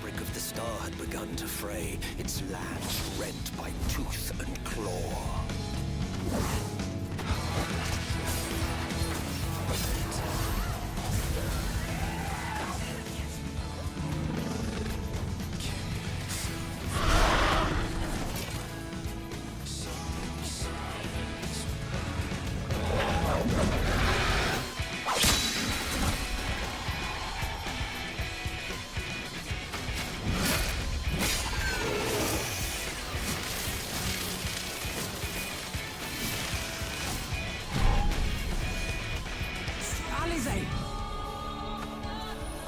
fabric of the star had begun to fray, its lands rent by tooth and claw.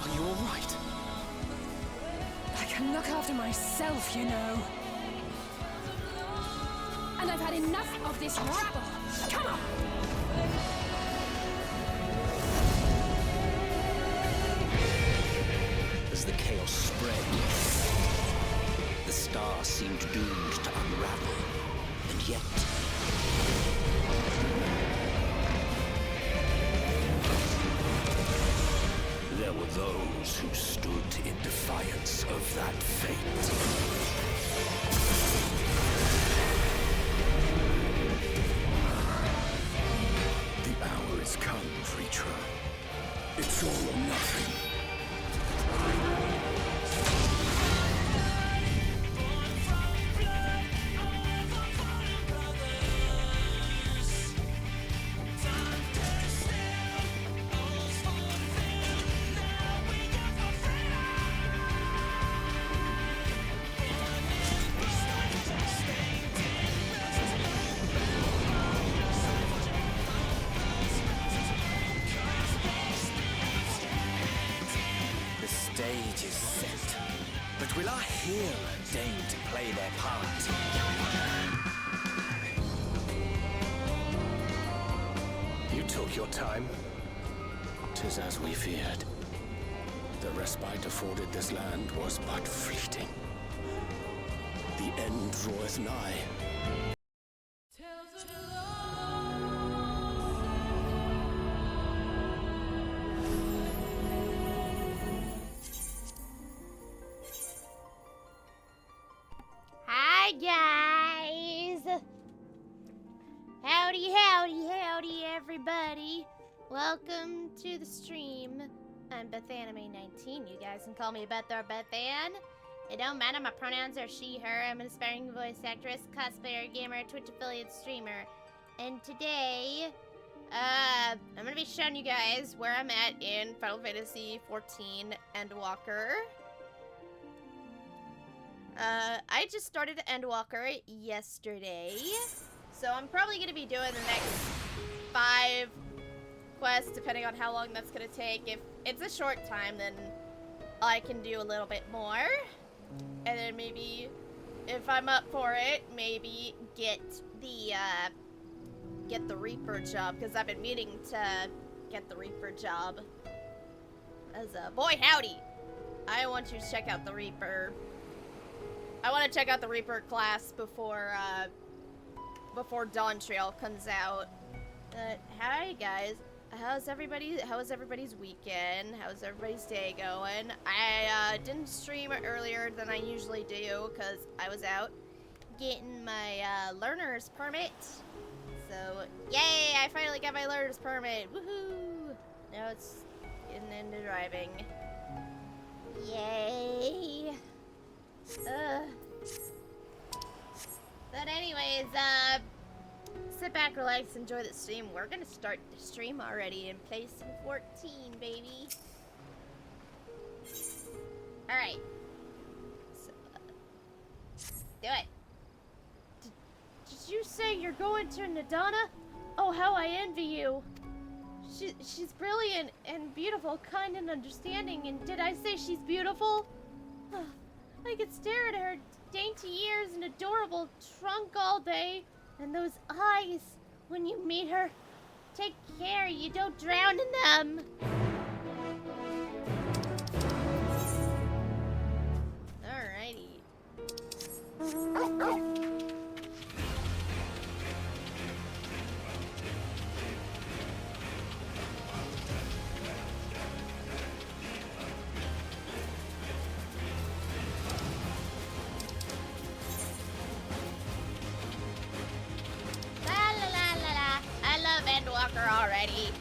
Are you all right? I can look after myself, you know. And I've had enough of this rabble. Come on! As the chaos spread, the star seemed doomed to unravel, and yet... there were those who stood in defiance of that fate. The hour is come, creature. It's all or nothing. The stage is set, but will our hero deign to play their part? You took your time. 'Tis as we feared. The respite afforded this land was but fleeting. The end draweth nigh. Hi guys! Howdy, howdy, howdy everybody. Welcome to the stream. I'm BethAnime19. You guys can call me Beth or Bethan. It don't matter, my pronouns are she, her. I'm an aspiring voice actress, cosplayer, gamer, Twitch affiliate streamer. And today, I'm gonna be showing you guys where I'm at in Final Fantasy XIV Endwalker. I just started Endwalker yesterday, so I'm probably going to be doing the next 5 quests, depending on how long that's going to take. If it's a short time, then I can do a little bit more, and then maybe, if I'm up for it, maybe get the Reaper job, because I've been meaning to get the Reaper job. As a boy, howdy! I want to check out the Reaper. I want to check out the Reaper class before Dawn Trail comes out. Hi guys, how was everybody's weekend? How's everybody's day going? I didn't stream earlier than I usually do because I was out getting my learner's permit. So yay! I finally got my learner's permit. Woohoo! Now it's getting into driving. Yay! But anyways, sit back, relax, enjoy the stream. We're gonna start the stream already and play some 14, baby. Alright. So, do it. Did you say you're going to Nadana? Oh, how I envy you. She's brilliant and beautiful, kind and understanding. And did I say she's beautiful? I could stare at her dainty ears and adorable trunk all day. And those eyes, when you meet her. Take care, you don't drown in them. Alrighty. already.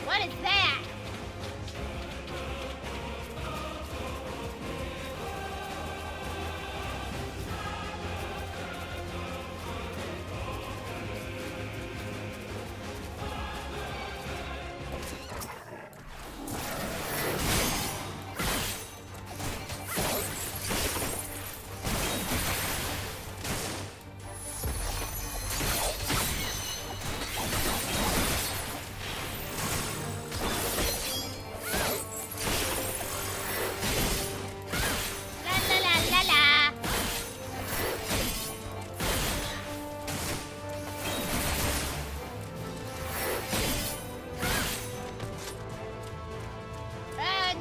What is that? La la la la la. Run.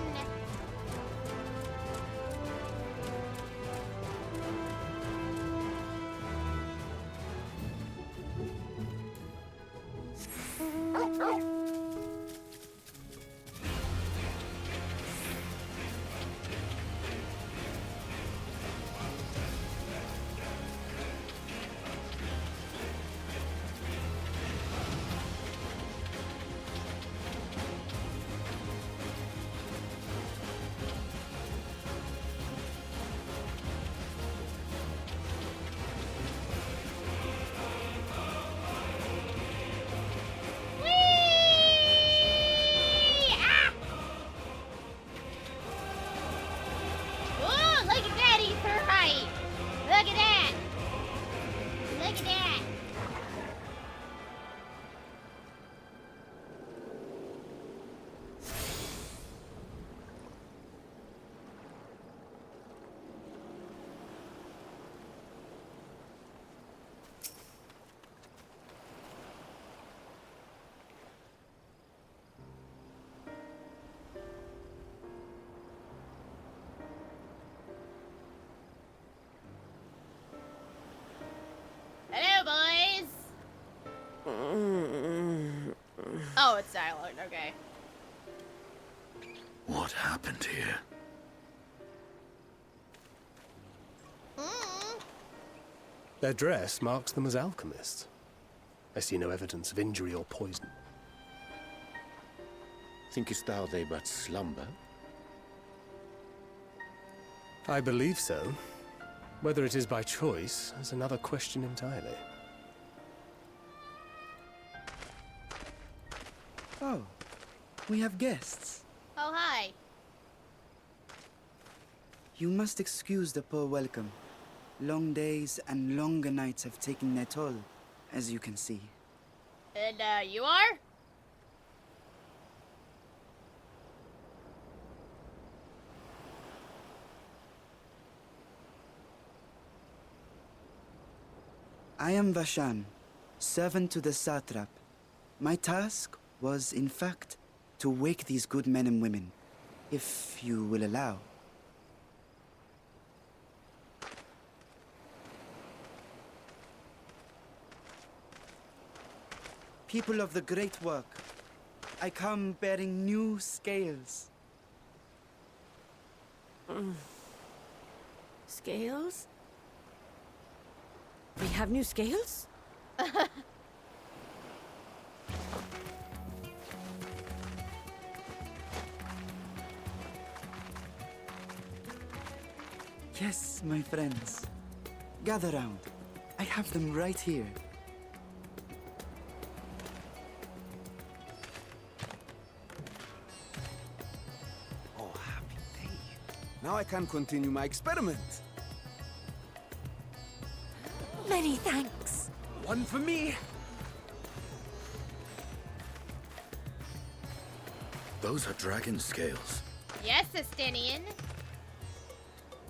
Whee! Ah! Ooh, look at that, he's right. Look at that. Look at that. Hello, boys. Oh, it's dialogue. Okay. What happened here? Their dress marks them as alchemists. I see no evidence of injury or poison. Thinkest thou they but slumber? I believe so. Whether it is by choice is another question entirely. Oh, we have guests. Oh, hi. You must excuse the poor welcome. Long days and longer nights have taken their toll, as you can see. And, you are? I am Vashan, servant to the satrap. My task was, in fact, to wake these good men and women, if you will allow. People of the great work, I come bearing new scales. Scales? We have new scales? Yes, my friends. Gather round. I have them right here. Oh, happy day. Now I can continue my experiment. Many thanks. One for me. Those are dragon scales. Yes, Estinian.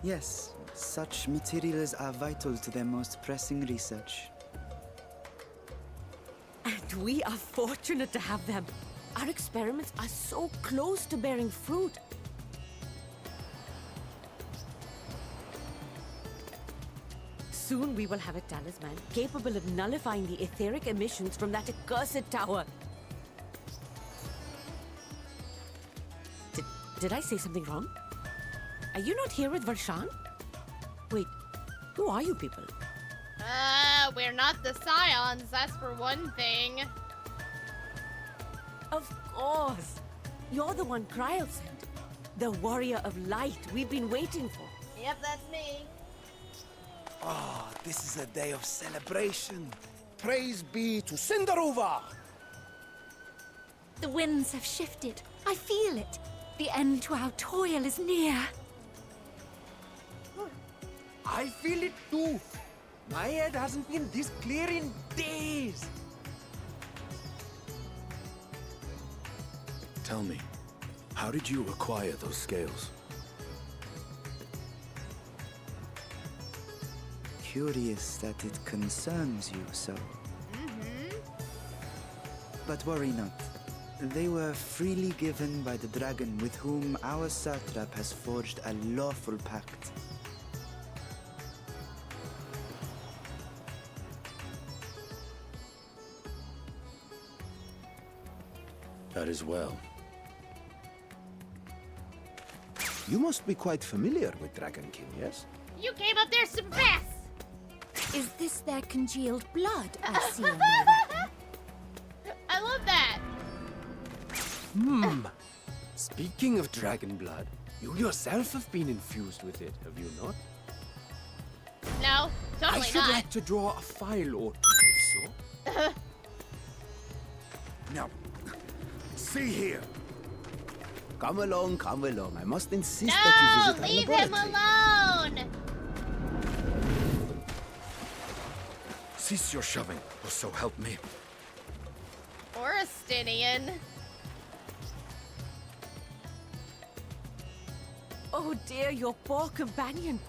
Yes, such materials are vital to their most pressing research. And we are fortunate to have them. Our experiments are so close to bearing fruit. Soon we will have a talisman capable of nullifying the etheric emissions from that accursed tower. Did I say something wrong? Are you not here with Varshan? Wait, Who are you people? We're not the Scions, that's for one thing. Of course. You're the one Cryo sent. The warrior of light we've been waiting for. Yep, that's me. Ah, this is a day of celebration. Praise be to Cinderova! The winds have shifted. I feel it. The end to our toil is near. I feel it too. My head hasn't been this clear in days. Tell me, how did you acquire those scales? Curious that it concerns you so. But worry not. They were freely given by the dragon with whom our satrap has forged a lawful pact. That is well. You must be quite familiar with Dragon King, yes? You came up there super fast! Is this their congealed blood I see on their weapon? I love that! Speaking of dragon blood, you yourself have been infused with it, have you not? No, I totally should not. like to draw a file or two, if so. Now, see here. Come along, come along. I must insist No, that you visit our leave him laboratory. alone! Cease your shoving, or so help me. Oristinian. Oh dear, your poor companion.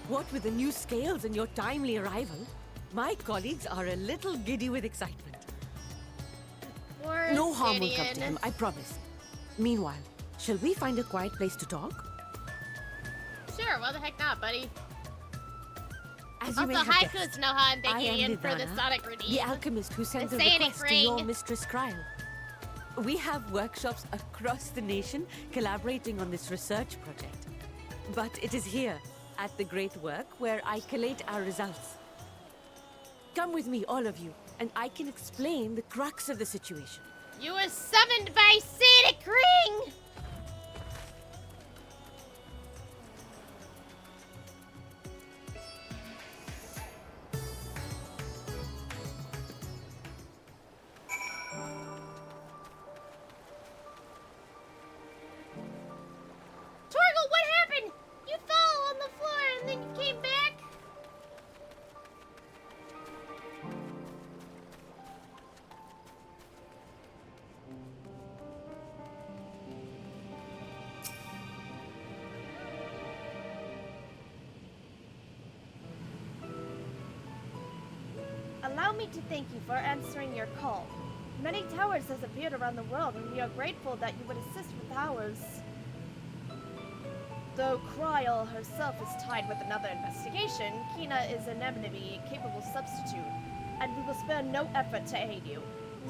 What with the new scales and your timely arrival, my colleagues are a little giddy with excitement. No harm will come to him, I promise. Meanwhile, shall we find a quiet place to talk? Sure, why the heck not, buddy? As you may Also, have haikus guessed, know how I'm I thanking am Ian for the Nidana, Sonic routine. the alchemist who sent a The Sonic request to your ring. mistress Cryo. We have workshops across the nation collaborating on this research project. But it is here, at the Great Work, where I collate our results. Come with me, all of you, and I can explain the crux of the situation. You were summoned by Sonic Ring! Torgal, what happened? You fell on the floor and then you came back? Allow me to thank you for answering your call. Many towers has appeared around the world, and we are grateful that you would assist with ours. Though Kryal herself is tied with another investigation, Kina is an enemy-capable substitute, and we will spare no effort to aid you.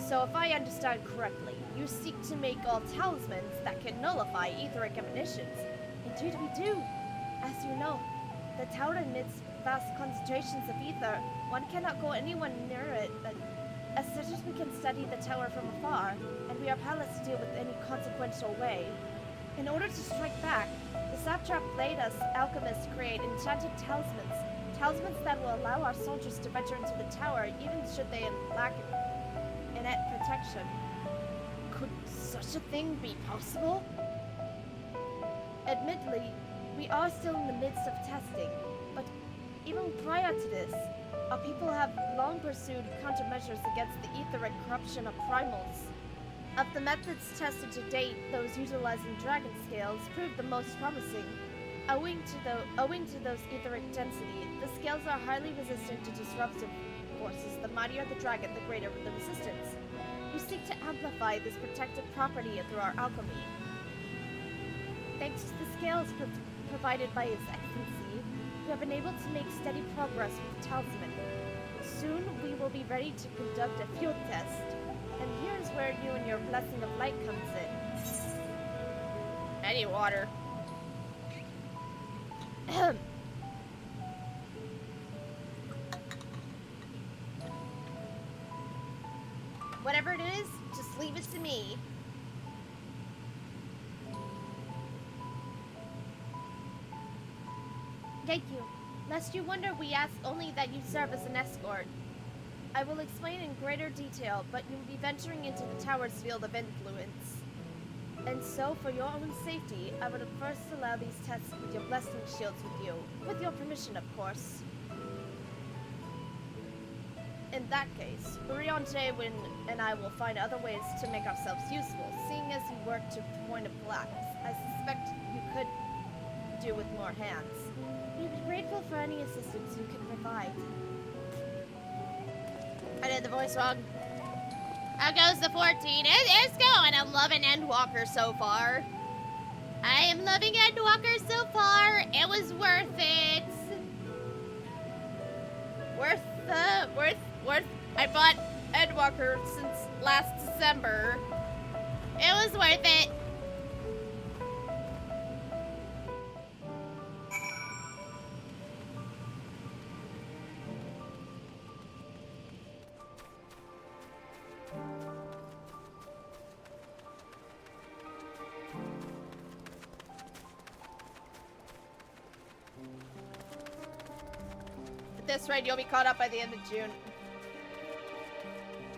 So if I understand correctly, you seek to make all talismans that can nullify etheric emanations. Indeed we do. As you know, the tower emits vast concentrations of ether. One cannot go anywhere near it, but as such as we can study the tower from afar, and we are powerless to deal with any consequential way. In order to strike back, the satrap bade us alchemists create enchanted talismans. Talismans that will allow our soldiers to venture into the tower, even should they lack innate protection. Could such a thing be possible? Admittedly, we are still in the midst of testing, but even prior to this, our people have long pursued countermeasures against the etheric corruption of primals. Of the methods tested to date, those utilizing dragon scales proved the most promising. Owing to those etheric density, the scales are highly resistant to disruptive forces. The mightier the dragon, the greater the resistance. We seek to amplify this protective property through our alchemy. Thanks to the scales provided by His Excellency, we have been able to make steady progress with Talisman. Soon we will be ready to conduct a field test. And here's where you and your blessing of light comes in. I need water. Whatever it is, just leave it to me. Thank you. Lest you wonder, we ask only that you serve as an escort. I will explain in greater detail, but you will be venturing into the tower's field of influence. And so, for your own safety, I would first allow these tests with your blessing shields with you. With your permission, of course. In that case, Uriante and I will find other ways to make ourselves useful, seeing as you work to the point of collapse. I suspect you could do with more hands. We'd be grateful for any assistance you can provide. I did the voice wrong. How goes the 14? It's going. I'm loving Endwalker so far. I am loving Endwalker so far. It was worth it. Worth. I bought Endwalker since last December. It was worth it. At this rate, you'll be caught up by the end of June.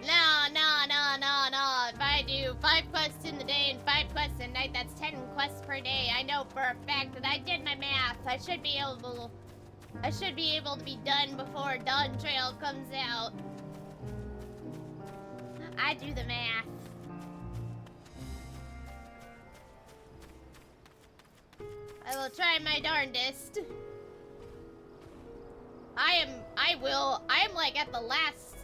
No. If I do 5 quests in the day and 5 quests at night, that's 10 quests per day. I know for a fact that I did my math. I should be able to be done before Dawn Trail comes out. I do the math. I will try my darndest. I am like at the last,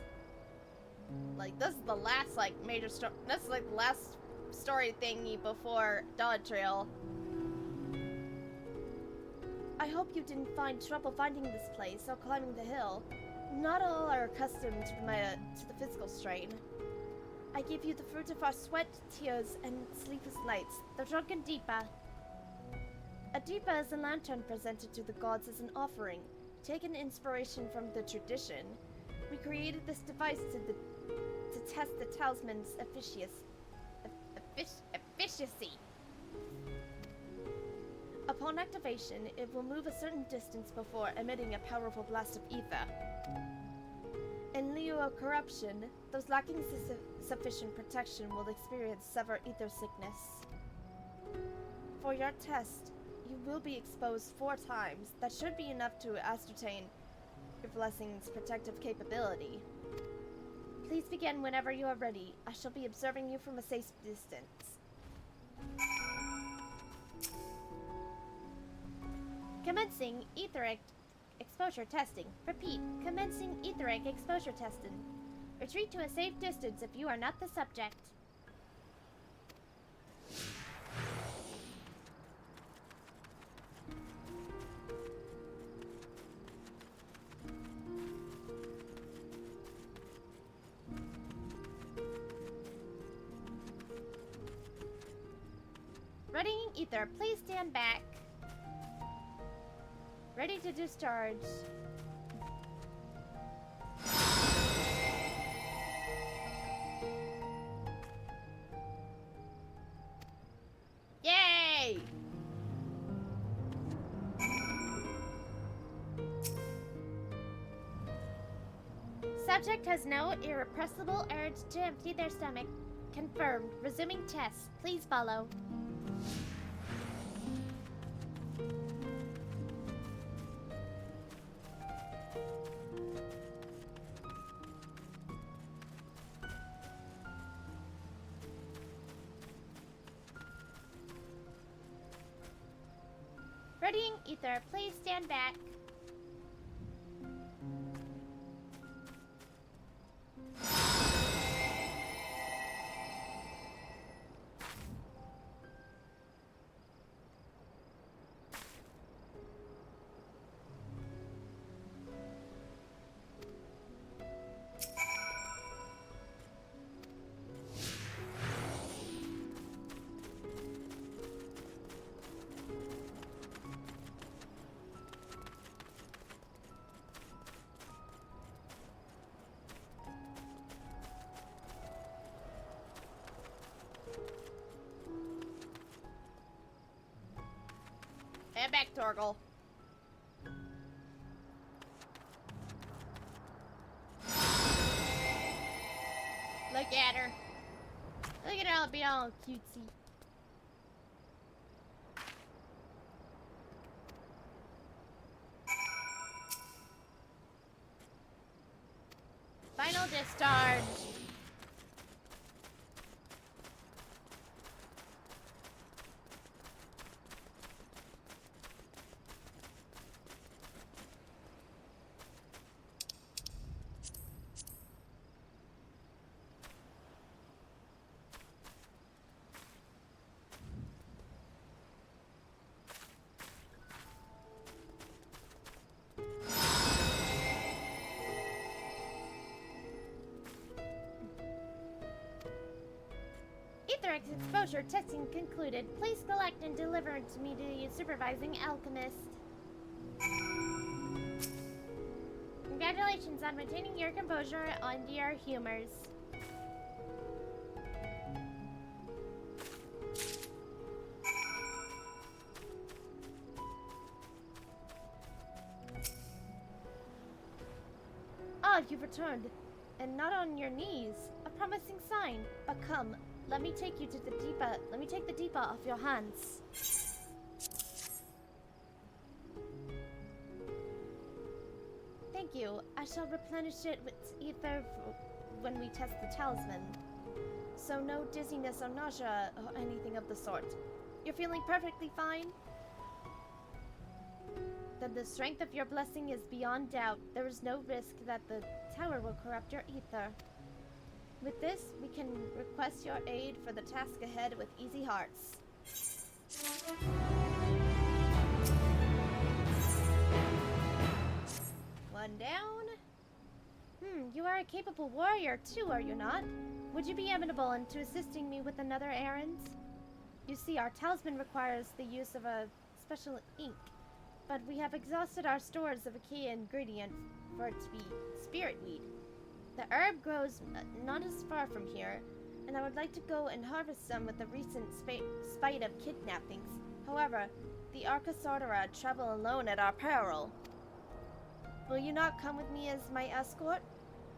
like this is the last like major story, this is like the last story thingy before Dawn Trail. I hope you didn't find trouble finding this place or climbing the hill. Not all are accustomed to the physical strain. I give you the fruit of our sweat, tears, and sleepless nights, the drunken Deepa. A Deepa is a lantern presented to the gods as an offering. Taken inspiration from the tradition, we created this device to test the talisman's efficacy. Upon activation, it will move a certain distance before emitting a powerful blast of ether. In lieu of corruption, those lacking sufficient protection will experience severe ether sickness. For your test, you will be exposed 4 times. That should be enough to ascertain your blessing's protective capability. Please begin whenever you are ready. I shall be observing you from a safe distance. Commencing etheric exposure testing. Repeat, commencing etheric exposure testing. Retreat to a safe distance if you are not the subject. Readying ether, please stand back. Ready to discharge. Yay! Subject has no irrepressible urge to empty their stomach. Confirmed. Resuming tests. Please follow. Readying ether, please stand back. Torgal. Look at her. Look at her all being all cutesy. Final discharge. Exposure testing concluded. Please collect and deliver to me the supervising alchemist. Congratulations on maintaining your composure and your humors. Ah, you've returned. And not on your knees. A promising sign. But come. Let me take you to the Deepa. Let me take the Deepa off your hands. Thank you. I shall replenish it with ether when we test the talisman. So no dizziness or nausea or anything of the sort. You're feeling perfectly fine? Then the strength of your blessing is beyond doubt. There is no risk that the tower will corrupt your ether. With this, we can request your aid for the task ahead with easy hearts. One down. You are a capable warrior too, are you not? Would you be amenable into assisting me with another errand? You see, our talisman requires the use of a special ink, but we have exhausted our stores of a key ingredient for it to be spirit weed. The herb grows not as far from here, and I would like to go and harvest some with the recent spite of kidnappings. However, the Arcasardara travel alone at our peril. Will you not come with me as my escort?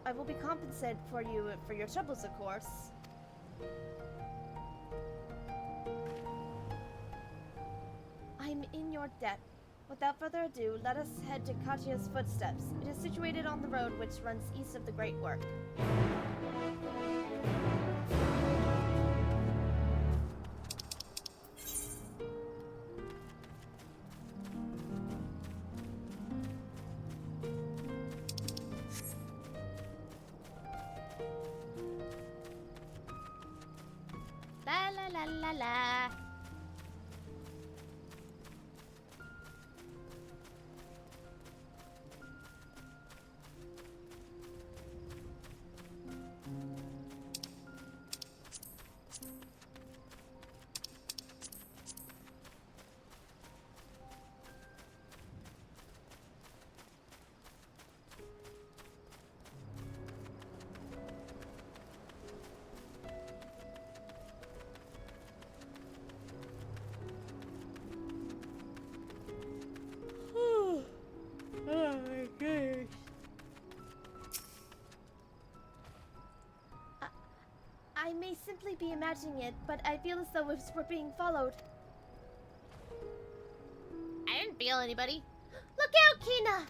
I will be compensated for you for your troubles, of course. I'm in your debt. Without further ado, let us head to Katya's footsteps. It is situated on the road which runs east of the Great Work. La la la la la. Oh my gosh. I may simply be imagining it, but I feel as though we're being followed. I didn't feel anybody. Look out, Kina!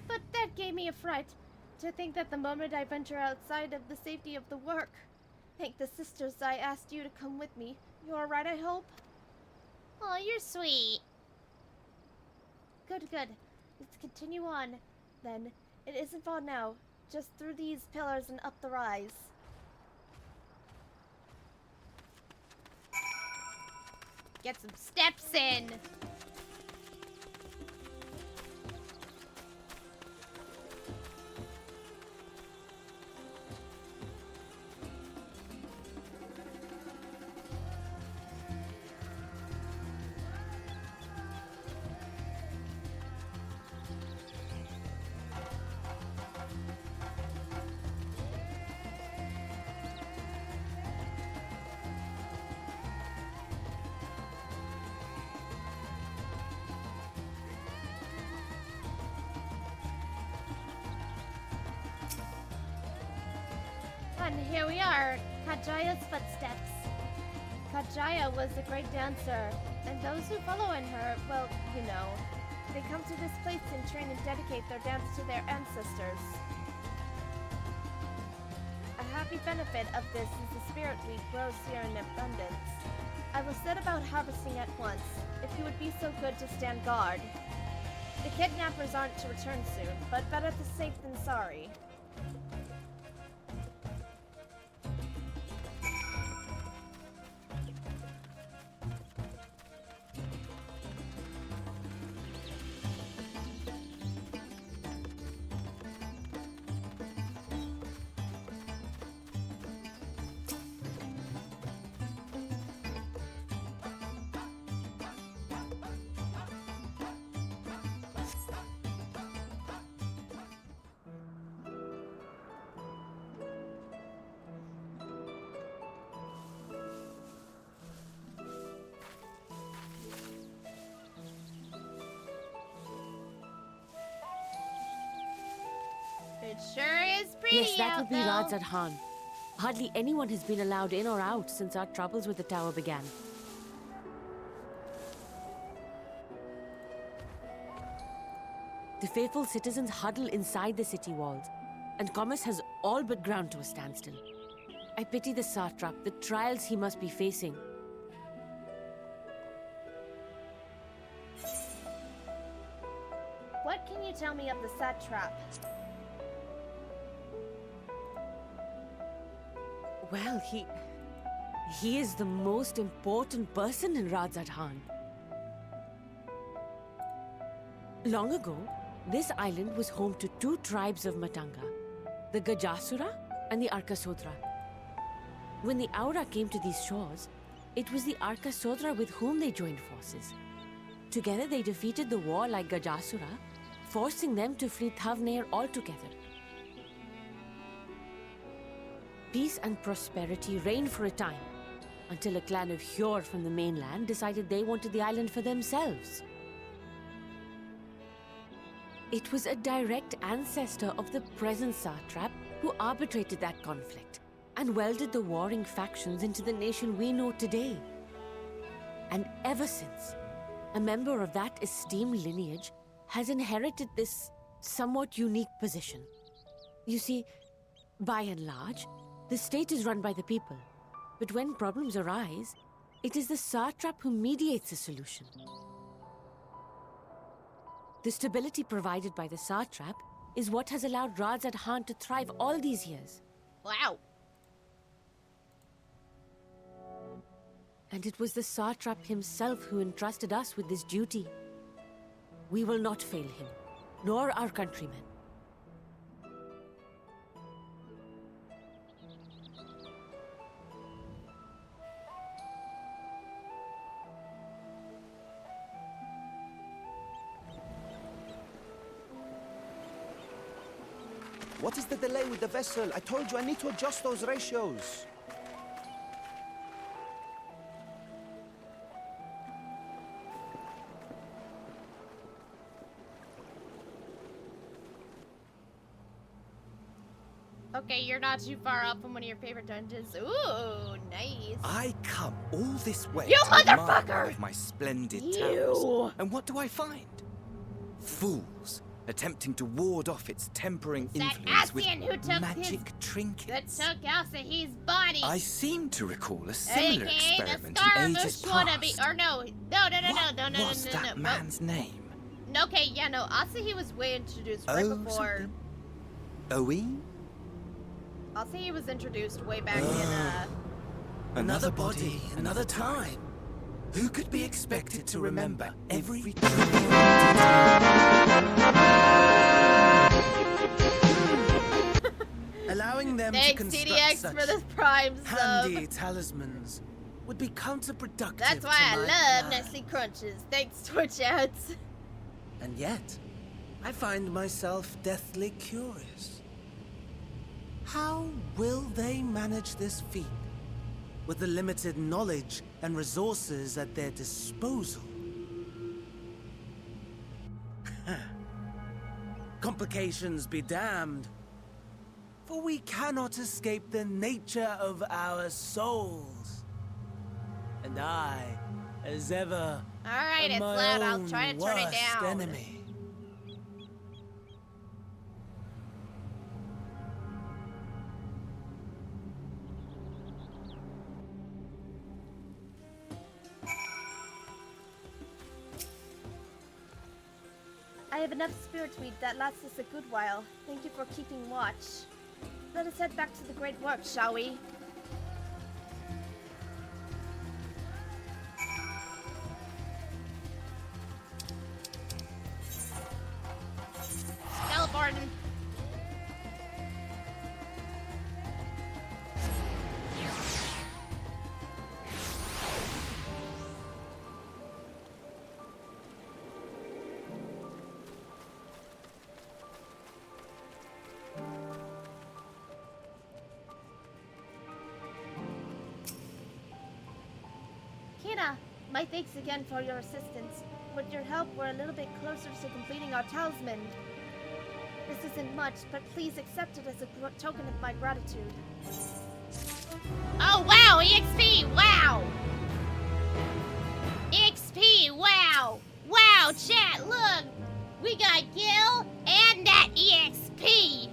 But that gave me a fright, to think that the moment I venture outside of the safety of the work. Thank the sisters I asked you to come with me. You alright, I hope? Oh, you're sweet. Good, good. Let's continue on, then. It isn't far now. Just through these pillars and up the rise. Get some steps in! And here we are, Kajaya's footsteps. Kajaya was a great dancer, and those who follow in her, well, you know, they come to this place and train and dedicate their dance to their ancestors. A happy benefit of this is the spirit wheat grows here in abundance. I will set about harvesting at once, if you would be so good to stand guard. The kidnappers aren't to return soon, but better to safe than sorry. It sure is pretty. Yes, that out, would be though. Radzad Khan. Hardly anyone has been allowed in or out since our troubles with the tower began. The faithful citizens huddle inside the city walls, and commerce has all but ground to a standstill. I pity the satrap, the trials he must be facing. What can you tell me of the satrap? Well, he is the most important person in Radzad Khan. Long ago, this island was home to two tribes of Matanga, the Gajasura and the Arkasodra. When the Aura came to these shores, it was the Arkasodra with whom they joined forces. Together they defeated the warlike Gajasura, forcing them to flee Thavnair altogether. Peace and prosperity reigned for a time, until a clan of Hjor from the mainland decided they wanted the island for themselves. It was a direct ancestor of the present satrap who arbitrated that conflict and welded the warring factions into the nation we know today. And ever since, a member of that esteemed lineage has inherited this somewhat unique position. You see, by and large, the state is run by the people, but when problems arise, it is the satrap who mediates a solution. The stability provided by the satrap is what has allowed Radzad Khan to thrive all these years. Wow. And it was the satrap himself who entrusted us with this duty. We will not fail him, nor our countrymen. What is the delay with the vessel? I told you I need to adjust those ratios. Okay, you're not too far off from one of your favorite dungeons. Ooh, nice. I come all this way You to admire motherfucker! one of my splendid You! towers. And what do I find? Fools attempting to ward off its tempering That influence with Asian who took magic that trinkets. took Asahi's body. I seem to recall a similar AKA experiment the in ages Scaramouche wannabe. past. Or no. What was that man's name? Okay, yeah, no. Asahi was way introduced right before. Something? Oe? Asahi was introduced way back in, Another body, another time. Who could be expected to remember every trivial Allowing them to Thanks, construct TDX, such for this Prime sub. handy talismans would be counterproductive. That's why to I my love plan. Nestle Crunches. Thanks, Twitch ads. And yet, I find myself deathly curious. How will they manage this feat with the limited knowledge and resources at their disposal? Complications be damned, for we cannot escape the nature of our souls. And I, as ever, Alright, am it's my loud. I'll own try to turn it worst down. enemy. I have enough spirit weed that lasts us a good while. Thank you for keeping watch. Let us head back to the great work, shall we? Teleporting. Kira, my thanks again for your assistance. With your help, we're a little bit closer to completing our talisman. This isn't much, but please accept it as a token of my gratitude. Oh wow, EXP, wow! EXP, wow! Wow, chat, look! We got Gil and that EXP!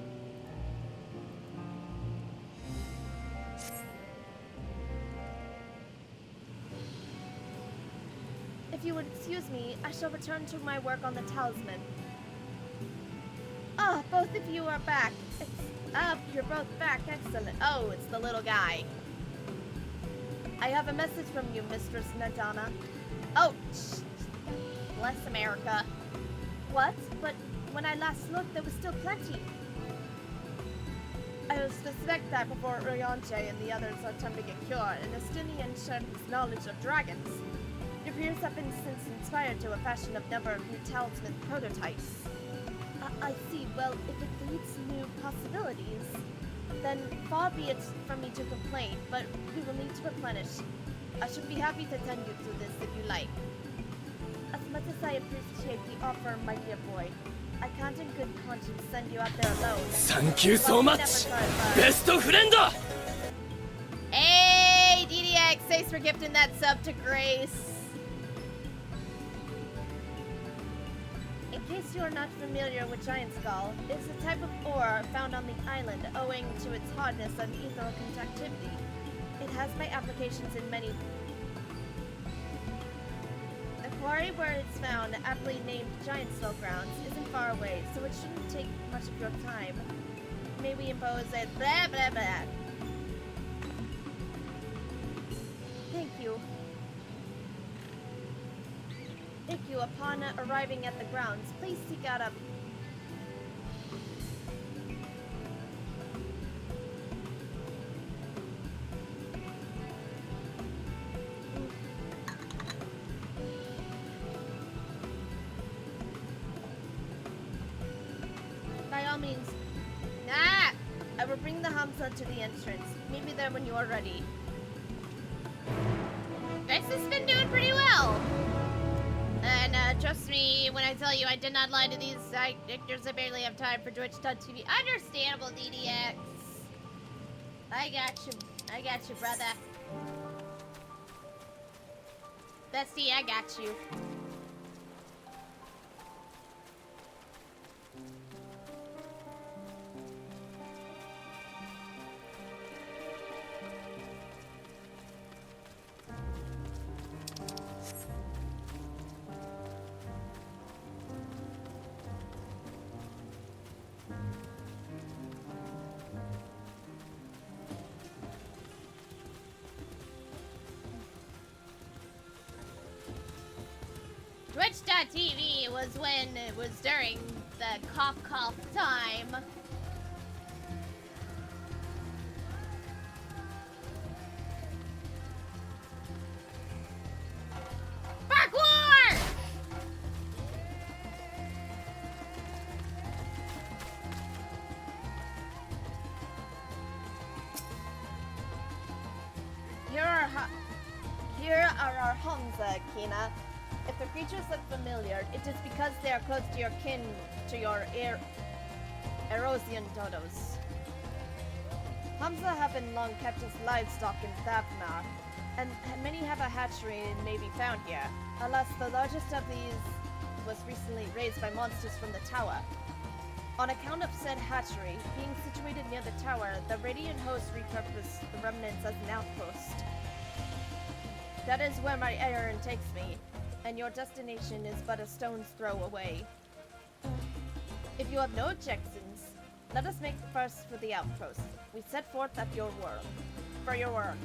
If you would excuse me, I shall return to my work on the talisman. Ah, both of you are back. You're both back. Excellent. Oh, it's the little guy. I have a message from you, Mistress Nadana. Oh, bless America. What? But when I last looked, there was still plenty. I suspect that before Uriante and the others attempt to get cured, and Estinian shared his knowledge of dragons. It appears have been since inspired to a fashion of number of new talisman prototypes. I see. Well, if it leads to new possibilities, then far be it from me to complain, but we will need to replenish. I should be happy to tend you to this if you like. As much as I appreciate the offer, my dear boy, I can't in good conscience send you out there alone. Thank you so much, best friend! Hey, DDX, thanks for gifting that sub to Grace. In case you are not familiar with Giant Skull, it's a type of ore found on the island owing to its hardness and ethereal conductivity. It has my applications in many. The quarry where it's found, aptly named Giant Skull Grounds, isn't far away, so it shouldn't take much of your time. May we impose a blah blah blah. Thank you. Thank you. Upon arriving at the grounds, please seek out a... By all means. I will bring the Hamza to the entrance. Meet me there when you are ready. This has been doing pretty well. And trust me when I tell you I did not lie to these actors. I barely have time for Twitch.tv. Understandable, DDX. I got you, brother. Bestie, I got you. Twitch.tv was when it was during the cough time. Parkour! Here are our homes, Kina. If the creatures look familiar, it is because they are close to your kin, to your Erosian dodos. Hamza have been long kept as livestock in Thavnar, and many have a hatchery and may be found here. Alas, the largest of these was recently raised by monsters from the tower. On account of said hatchery being situated near the tower, the Radiant host repurposed the remnants as an outpost. That is where my errand takes me, and your destination is but a stone's throw away. If you have no objections, let us make first for the outpost. We set forth at your work. For your work.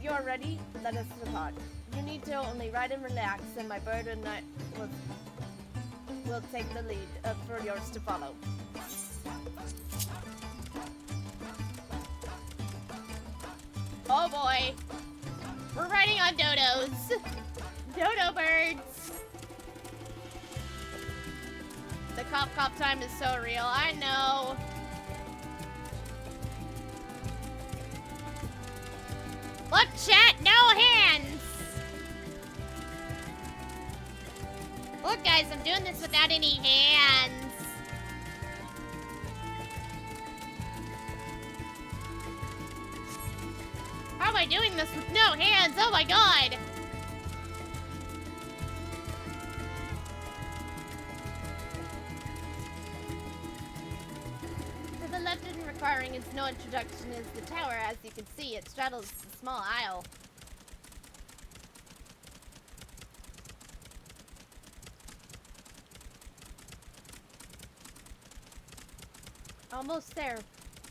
You're ready? Let us depart. You need to only ride and relax, and my bird and I will take the lead for yours to follow. Oh boy. We're riding on dodos. Dodo birds. The cop time is so real. I know. Look, chat, no hands. Look, guys, I'm doing this without any hands. How am I doing this with no hands? Oh my god! To the left and requiring its no introduction is the tower. As you can see, it straddles a small aisle. Almost there.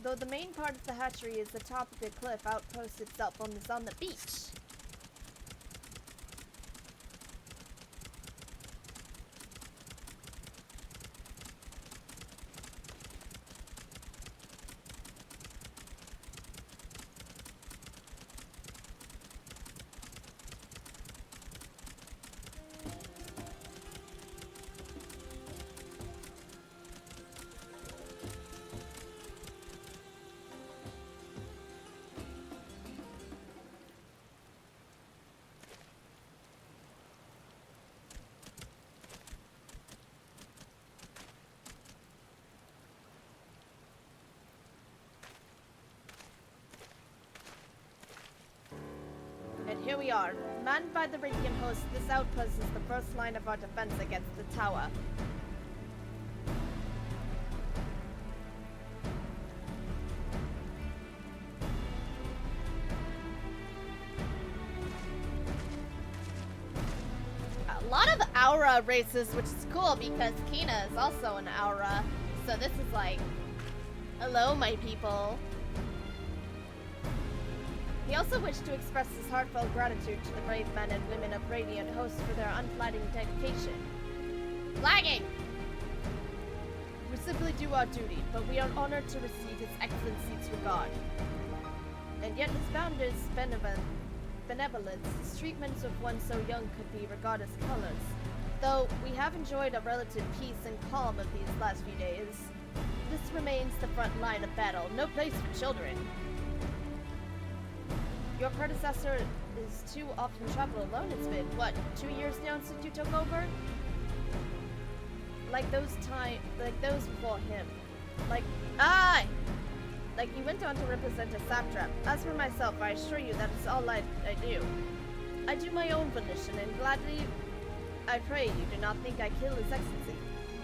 Though the main part of the hatchery is the top of the cliff outpost itself on the beach. Here we are. Manned by the Radiant host, this outpost is the first line of our defense against the tower. A lot of Aura races, which is cool because Kina is also an Aura. So this is like, hello my people. He also wished to express his heartfelt gratitude to the brave men and women of Radiant Host for their unflagging dedication. Flagging! We simply do our duty, but we are honored to receive His Excellency's regard. And yet his boundless benevolence, his treatment of one so young could be regarded as colors. Though we have enjoyed a relative peace and calm of these last few days, this remains the front line of battle, no place for children. Your predecessor is too often travel alone. It's been, what, 2 years now since you took over? Like those before him. Like you went on to represent a satrap. As for myself, I assure you that is all I do. I do my own volition, and gladly, I pray you do not think I kill His Excellency.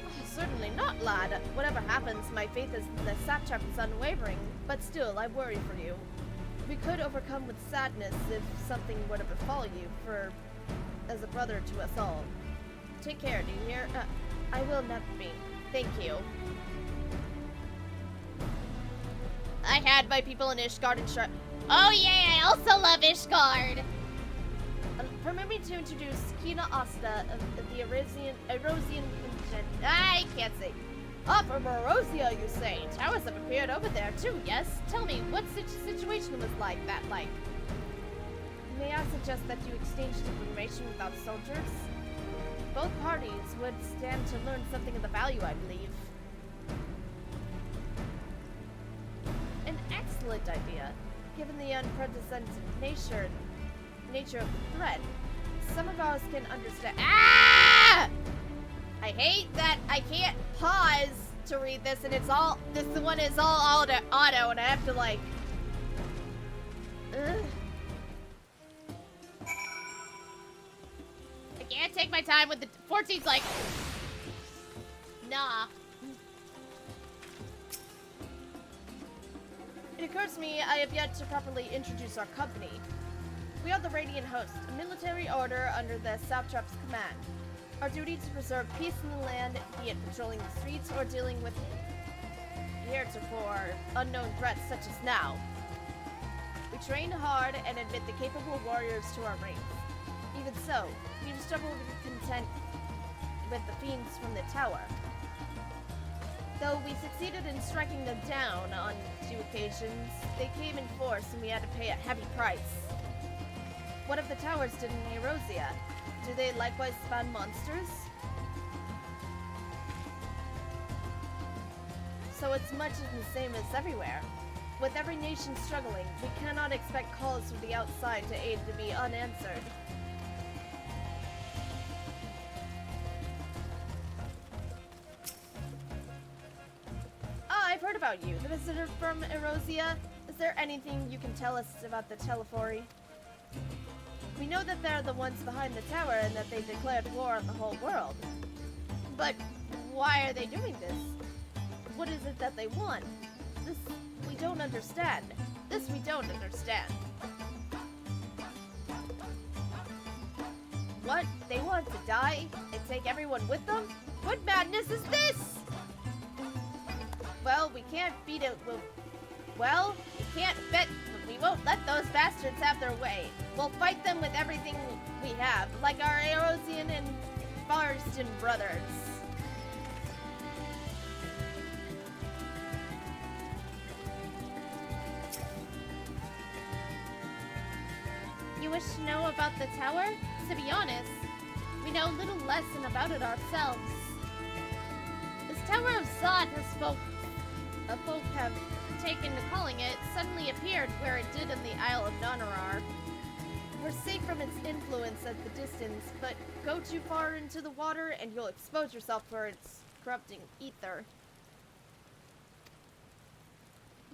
Oh, certainly not, lad. Whatever happens, my faith in the satrap is unwavering, but still, I worry for you. We could overcome with sadness if something were to befall you, as a brother to us all. Take care, do you hear? I will never be. Thank you. I had my people in Ishgard and Shrine. Oh yeah, I also love Ishgard! permit me to introduce Kina Asta of the Erosian I can't say. Ah, from Erosia, you say? Towers have appeared over there, too, yes? Tell me, what situation was like that, like? May I suggest that you exchanged information without soldiers? Both parties would stand to learn something of the value, I believe. An excellent idea, given the unprecedented nature of the threat. Some of us can understand. Ah! I hate that I can't pause to read this, and this one is all auto, and I have to like. Ugh. I can't take my time with the 14's like. Nah. It occurs to me I have yet to properly introduce our company. We are the Radiant Host, a military order under the Satrap's command. Our duty to preserve peace in the land, be it patrolling the streets or dealing with heretofore unknown threats such as now. We train hard and admit the capable warriors to our ranks. Even so, we've struggled to be content with the fiends from the tower. Though we succeeded in striking them down on 2 occasions, they came in force and we had to pay a heavy price. What if the towers did in Erosia? Do they likewise spawn monsters? So it's much the same as everywhere. With every nation struggling, we cannot expect calls from the outside to aid to be unanswered. Ah, I've heard about you, the visitor from Erosia. Is there anything you can tell us about the Telephori? We know that they're the ones behind the tower and that they declared war on the whole world. But why are they doing this? What is it that they want? This we don't understand. This we don't understand. What? They want to die and take everyone with them? What madness is this? Well, we can't beat it. Well, we can't bet. We won't let those bastards have their way. We'll fight them with everything we have, like our Erosian and Farston brothers. You wish to know about the tower? To be honest, we know little less than about it ourselves. This Tower of Zod has folk have taken to calling it suddenly appeared where it did in the Isle of Nonarar. We're safe from its influence at the distance, but go too far into the water and you'll expose yourself for its corrupting ether.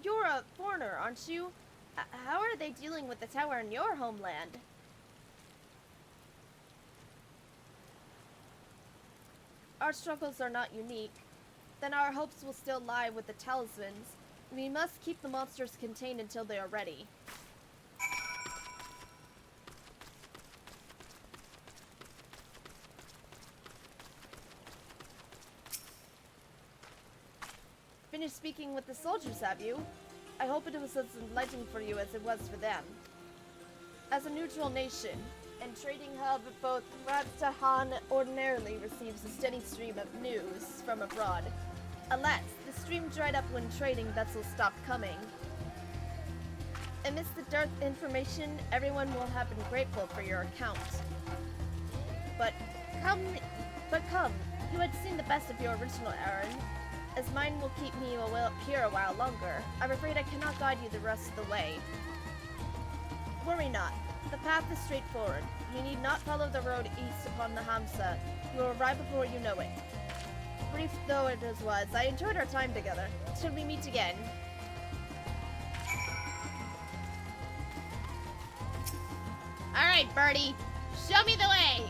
You're a foreigner, aren't you? How are they dealing with the tower in your homeland? Our struggles are not unique. Then our hopes will still lie with the talismans. We must keep the monsters contained until they are ready. Finished speaking with the soldiers, have you? I hope it was as enlightening for you as it was for them. As a neutral nation and trading hub, both Ratsahan ordinarily receives a steady stream of news from abroad. Alas, the stream dried up when trading vessels stopped coming. Amidst the dearth of information, everyone will have been grateful for your account. But come, you had seen the best of your original errand, as mine will keep me here a while longer. I'm afraid I cannot guide you the rest of the way. Worry not, the path is straightforward. You need not follow the road east upon the Hamsa. You will arrive before you know it. Brief though it was, I enjoyed our time together. Till we meet again. Alright, birdie. Show me the way!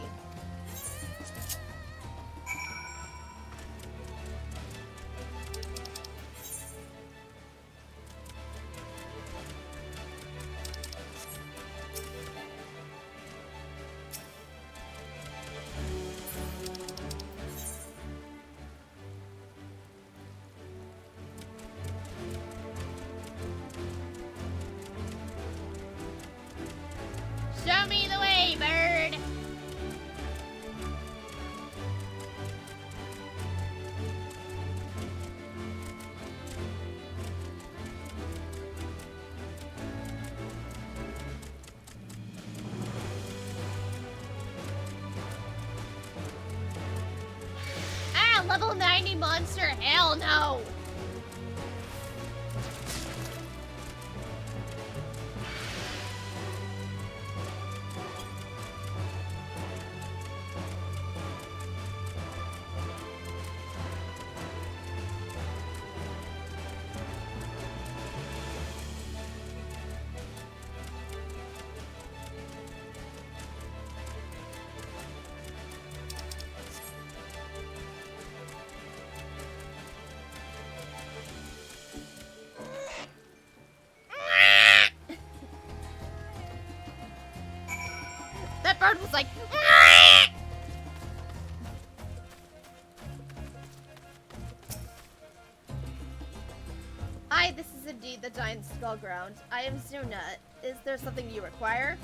Show me the way, bird! Yeah, level 90 monster. Hell no. That bird was like, Hi, this is indeed the Giant Skull Ground. I am Zuna. Is there something you require?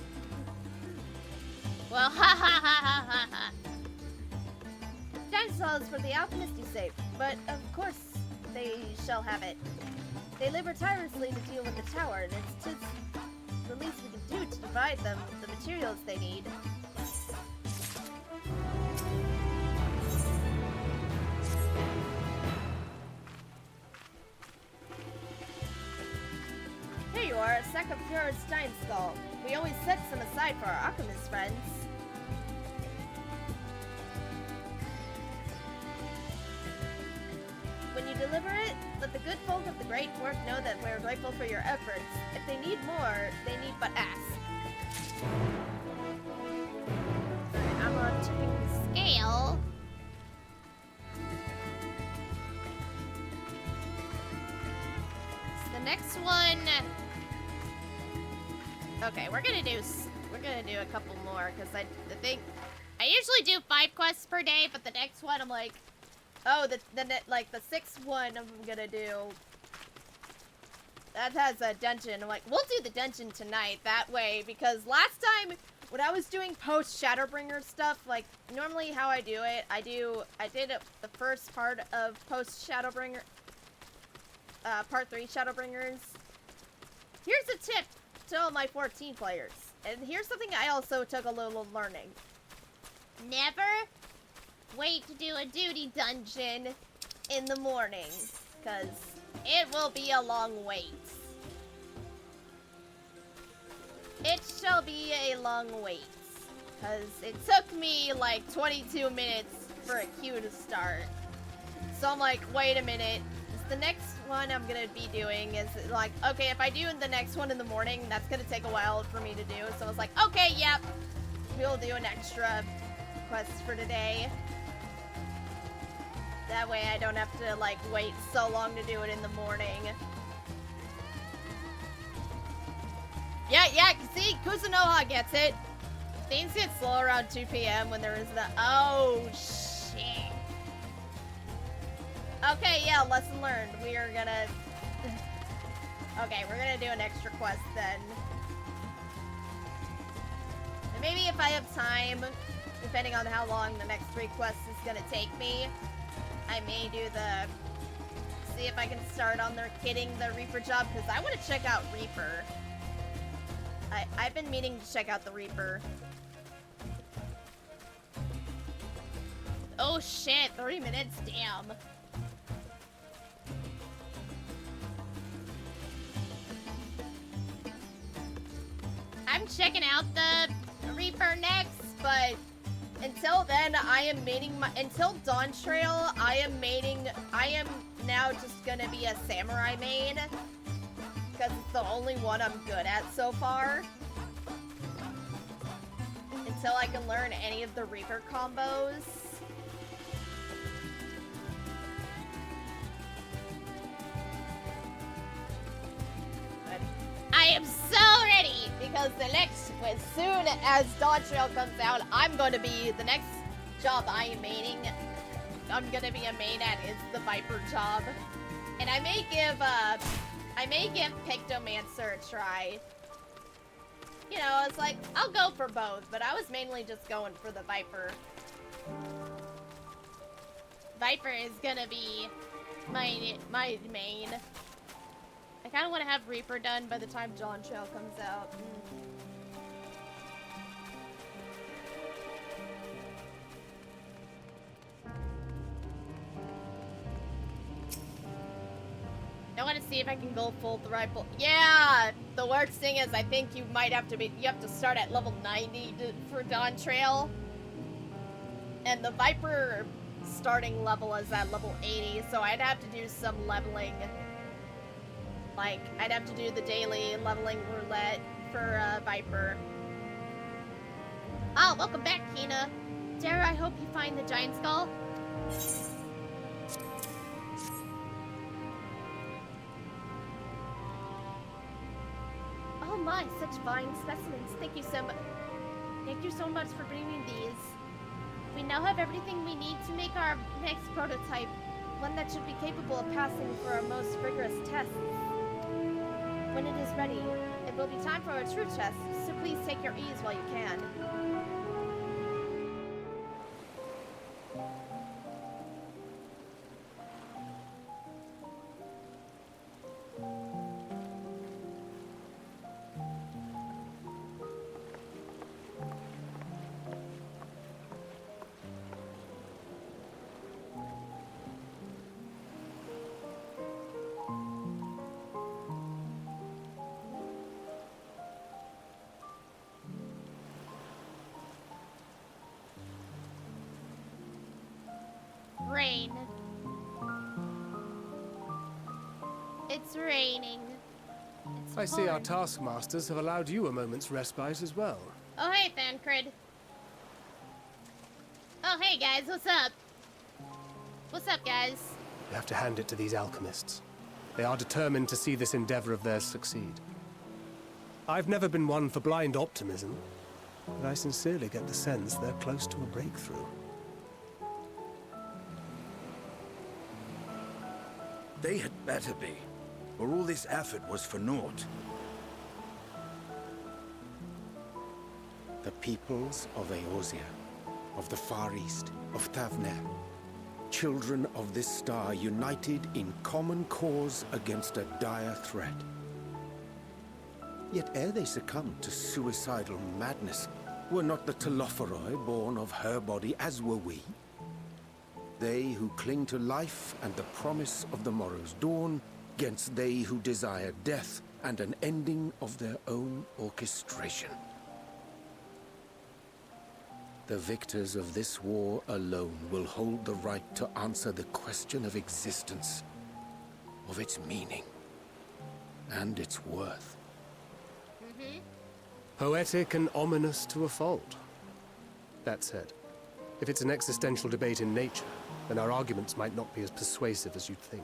Well, ha ha ha ha ha ha. Giant Skull is for the alchemist, you say, but of course they shall have it. They labor tirelessly to deal with the tower, and it's just the least we can do to provide them the materials they need. Here you are, a sack of pure Stein Skull. We always set some aside for our alchemist friends. When you deliver it, let the good folk of the Great Work know that we're grateful for your efforts. If they need more, they need but ask. Alright, I'm on tipping the scale. So the next one... Okay, we're gonna do a couple more, because I think... I usually do 5 quests per day, but the next one I'm like... Oh, the sixth one I'm gonna do. That has a dungeon. I'm like, we'll do the dungeon tonight that way, because last time when I was doing post Shadowbringer stuff, like normally how I do it, I did the first part of post Shadowbringer, part 3 Shadowbringers. Here's a tip to all my 14 players, and here's something I also took a little learning. Never wait to do a duty dungeon in the morning, because it will be a long wait. It shall be a long wait, because it took me like 22 minutes for a queue to start. So I'm like, wait a minute, the next one I'm gonna be doing is like, okay, if I do the next one in the morning, that's gonna take a while for me to do. So I was like, okay, yep, we'll do an extra quest for today. That way I don't have to, like, wait so long to do it in the morning. Yeah, see? Kusunoha gets it. Things get slow around 2 p.m. when there is the... Oh, shit. Okay, yeah, lesson learned. We are gonna... Okay, we're gonna do an extra quest then. And maybe if I have time, depending on how long the next 3 quests is gonna take me, I may do see if I can start on getting the Reaper job, because I want to check out Reaper. I've been meaning to check out the Reaper. Oh shit, 30 minutes, damn. I'm checking out the Reaper next, but until then, I am maining until Dawn Trail, I am now just gonna be a samurai main, because it's the only one I'm good at so far. Until I can learn any of the Reaper combos. But I am so ready, because as soon as Dawn Trail comes out, I'm going to be, the next job I am maining, I'm going to be a main at is the Viper job. And I may give Pictomancer a try. You know, it's like, I'll go for both, but I was mainly just going for the Viper. Viper is gonna be my main. I kind of want to have Reaper done by the time Dawn Trail comes out. see if I can go full rifle. Yeah, the worst thing is I think you might have to start at level 90 for Dawn Trail. And the Viper starting level is at level 80, so I'd have to do some leveling. Like, I'd have to do the daily leveling roulette for Viper. Oh, welcome back, Kina. Dara, I hope you find the giant skull. Oh my, such fine specimens. Thank you so much. Thank you so much for bringing these. We now have everything we need to make our next prototype, one that should be capable of passing for our most rigorous tests. When it is ready, it will be time for a true test, so please take your ease while you can. Rain. It's raining. I see our taskmasters have allowed you a moment's respite as well. Oh, hey, Thancred. Oh, hey, guys, what's up? What's up, guys? You have to hand it to these alchemists. They are determined to see this endeavor of theirs succeed. I've never been one for blind optimism, but I sincerely get the sense they're close to a breakthrough. They had better be, or all this effort was for naught. The peoples of Eorzea, of the Far East, of Thavner, children of this star united in common cause against a dire threat. Yet ere they succumbed to suicidal madness, were not the Telophoroi born of her body as were we? They who cling to life and the promise of the morrow's dawn, against they who desire death and an ending of their own orchestration. The victors of this war alone will hold the right to answer the question of existence, of its meaning, and its worth. Poetic and ominous to a fault. That said, if it's an existential debate in nature, then our arguments might not be as persuasive as you'd think.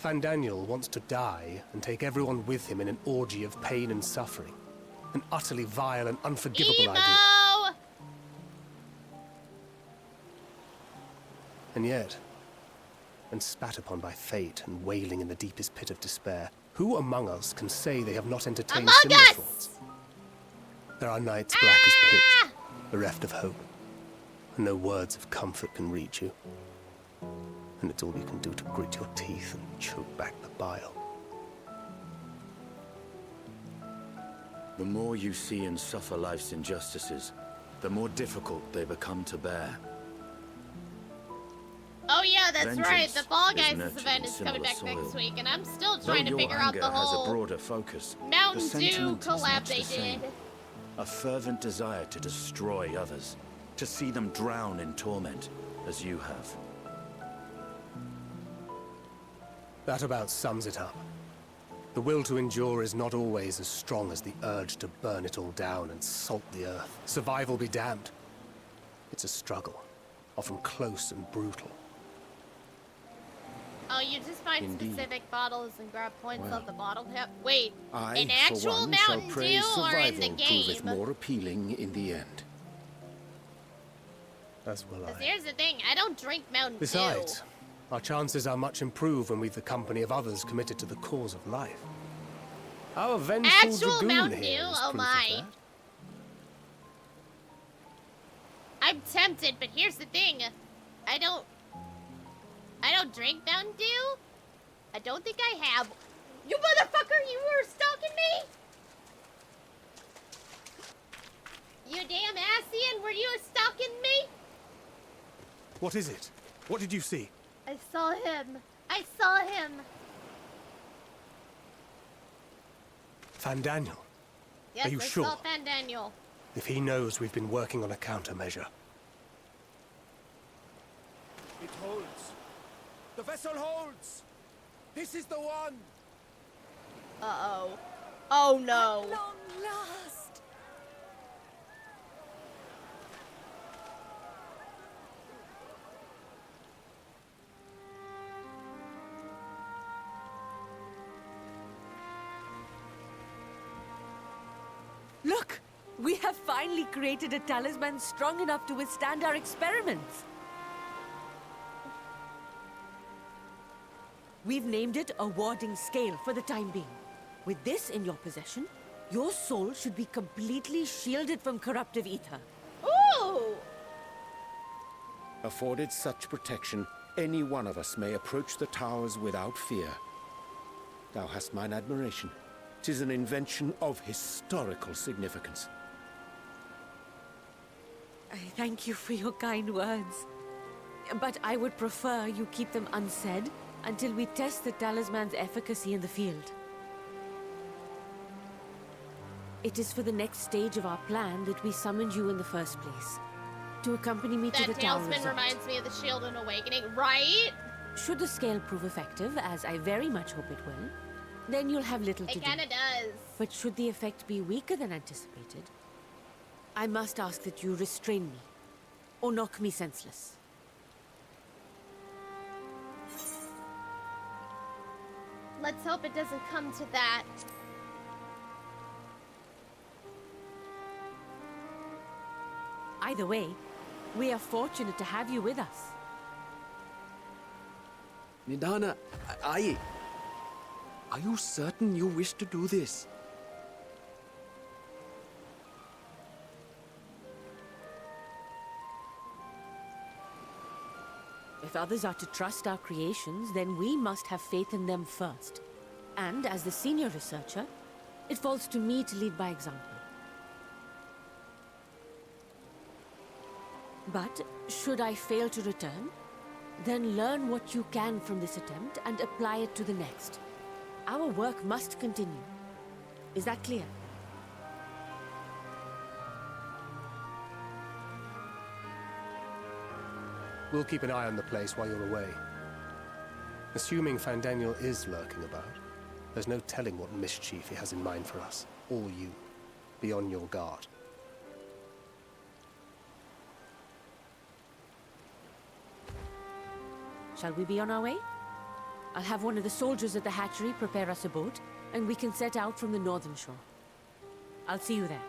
Fandaniel wants to die and take everyone with him in an orgy of pain and suffering. An utterly vile and unforgivable idea. And yet, when spat upon by fate and wailing in the deepest pit of despair, who among us can say they have not entertained similar thoughts? There are nights black as pitch, bereft of hope, and no words of comfort can reach you. And it's all you can do to grit your teeth and choke back the bile. The more you see and suffer life's injustices, the more difficult they become to bear. Oh yeah, that's Vengeance right. The Fall is Guys nurtured event in is coming back similar next soil. week, and I'm still Though trying to your figure out anger the has a whole broader focus, Mountain the Dew sentiment is collab much they the same. did. A fervent desire to destroy others, to see them drown in torment, as you have. That about sums it up. The will to endure is not always as strong as the urge to burn it all down and salt the earth. Survival be damned. It's a struggle, often close and brutal. Oh, you just find Indeed. specific bottles and grab points Well, off the bottle cap. Wait, I, in for actual one, shall Mountain praise Dew or in the survival proveth game? more appealing in the end. As will Because I. here's the thing, I don't drink Mountain Besides, our chances are much improved when we've the company of others committed to the cause of life. Our vengeful Actual dragoon Mountain here Dew? is Oh proof of my. that. I'm tempted, but here's the thing. I don't drink Mountain Dew. I don't think I have. You motherfucker, you were stalking me? You damn Assian, were you stalking me? What is it? What did you see? I saw him. I saw him. Fandaniel. Yes, Are you I sure? saw Fandaniel. If he knows we've been working on a countermeasure. It holds. The vessel holds. This is the one. Uh-oh. Oh no. At long last. Look! We have finally created a talisman strong enough to withstand our experiments. We've named it a warding scale for the time being. With this in your possession, your soul should be completely shielded from corruptive ether. Ooh! Afforded such protection, any one of us may approach the towers without fear. Thou hast mine admiration. 'Tis an invention of historical significance. I thank you for your kind words. But I would prefer you keep them unsaid until we test the talisman's efficacy in the field. It is for the next stage of our plan that we summoned you in the first place. To accompany me to the That tower talisman resort. reminds me of the Shield and Awakening, right? Should the scale prove effective, as I very much hope it will, then you'll have little to It do. kinda does. But should the effect be weaker than anticipated, I must ask that you restrain me, or knock me senseless. Let's hope it doesn't come to that. Either way, we are fortunate to have you with us. Nidana, are you certain you wish to do this? If others are to trust our creations, then we must have faith in them first. And as the senior researcher, it falls to me to lead by example. But should I fail to return, then learn what you can from this attempt and apply it to the next. Our work must continue. Is that clear? We'll keep an eye on the place while you're away. Assuming Fandaniel is lurking about, there's no telling what mischief he has in mind for us, or you. Be on your guard. Shall we be on our way? I'll have one of the soldiers at the hatchery prepare us a boat, and we can set out from the northern shore. I'll see you there.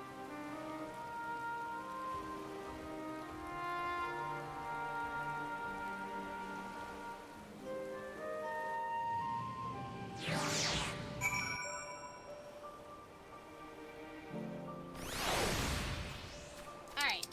Alright.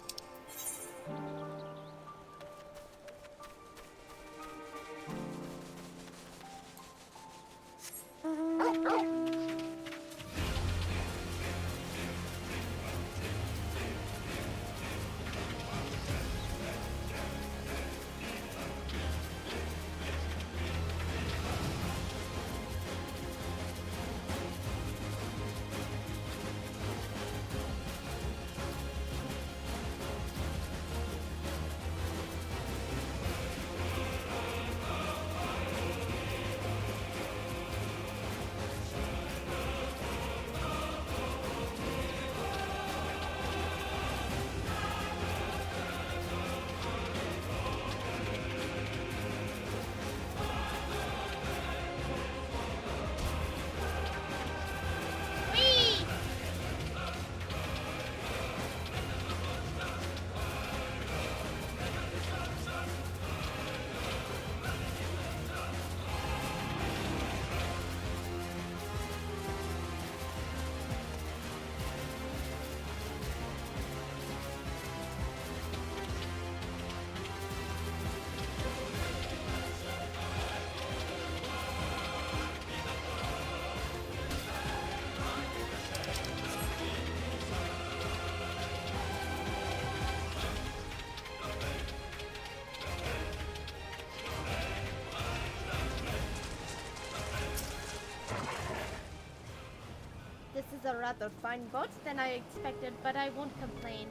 rather fine boat than I expected, but I won't complain.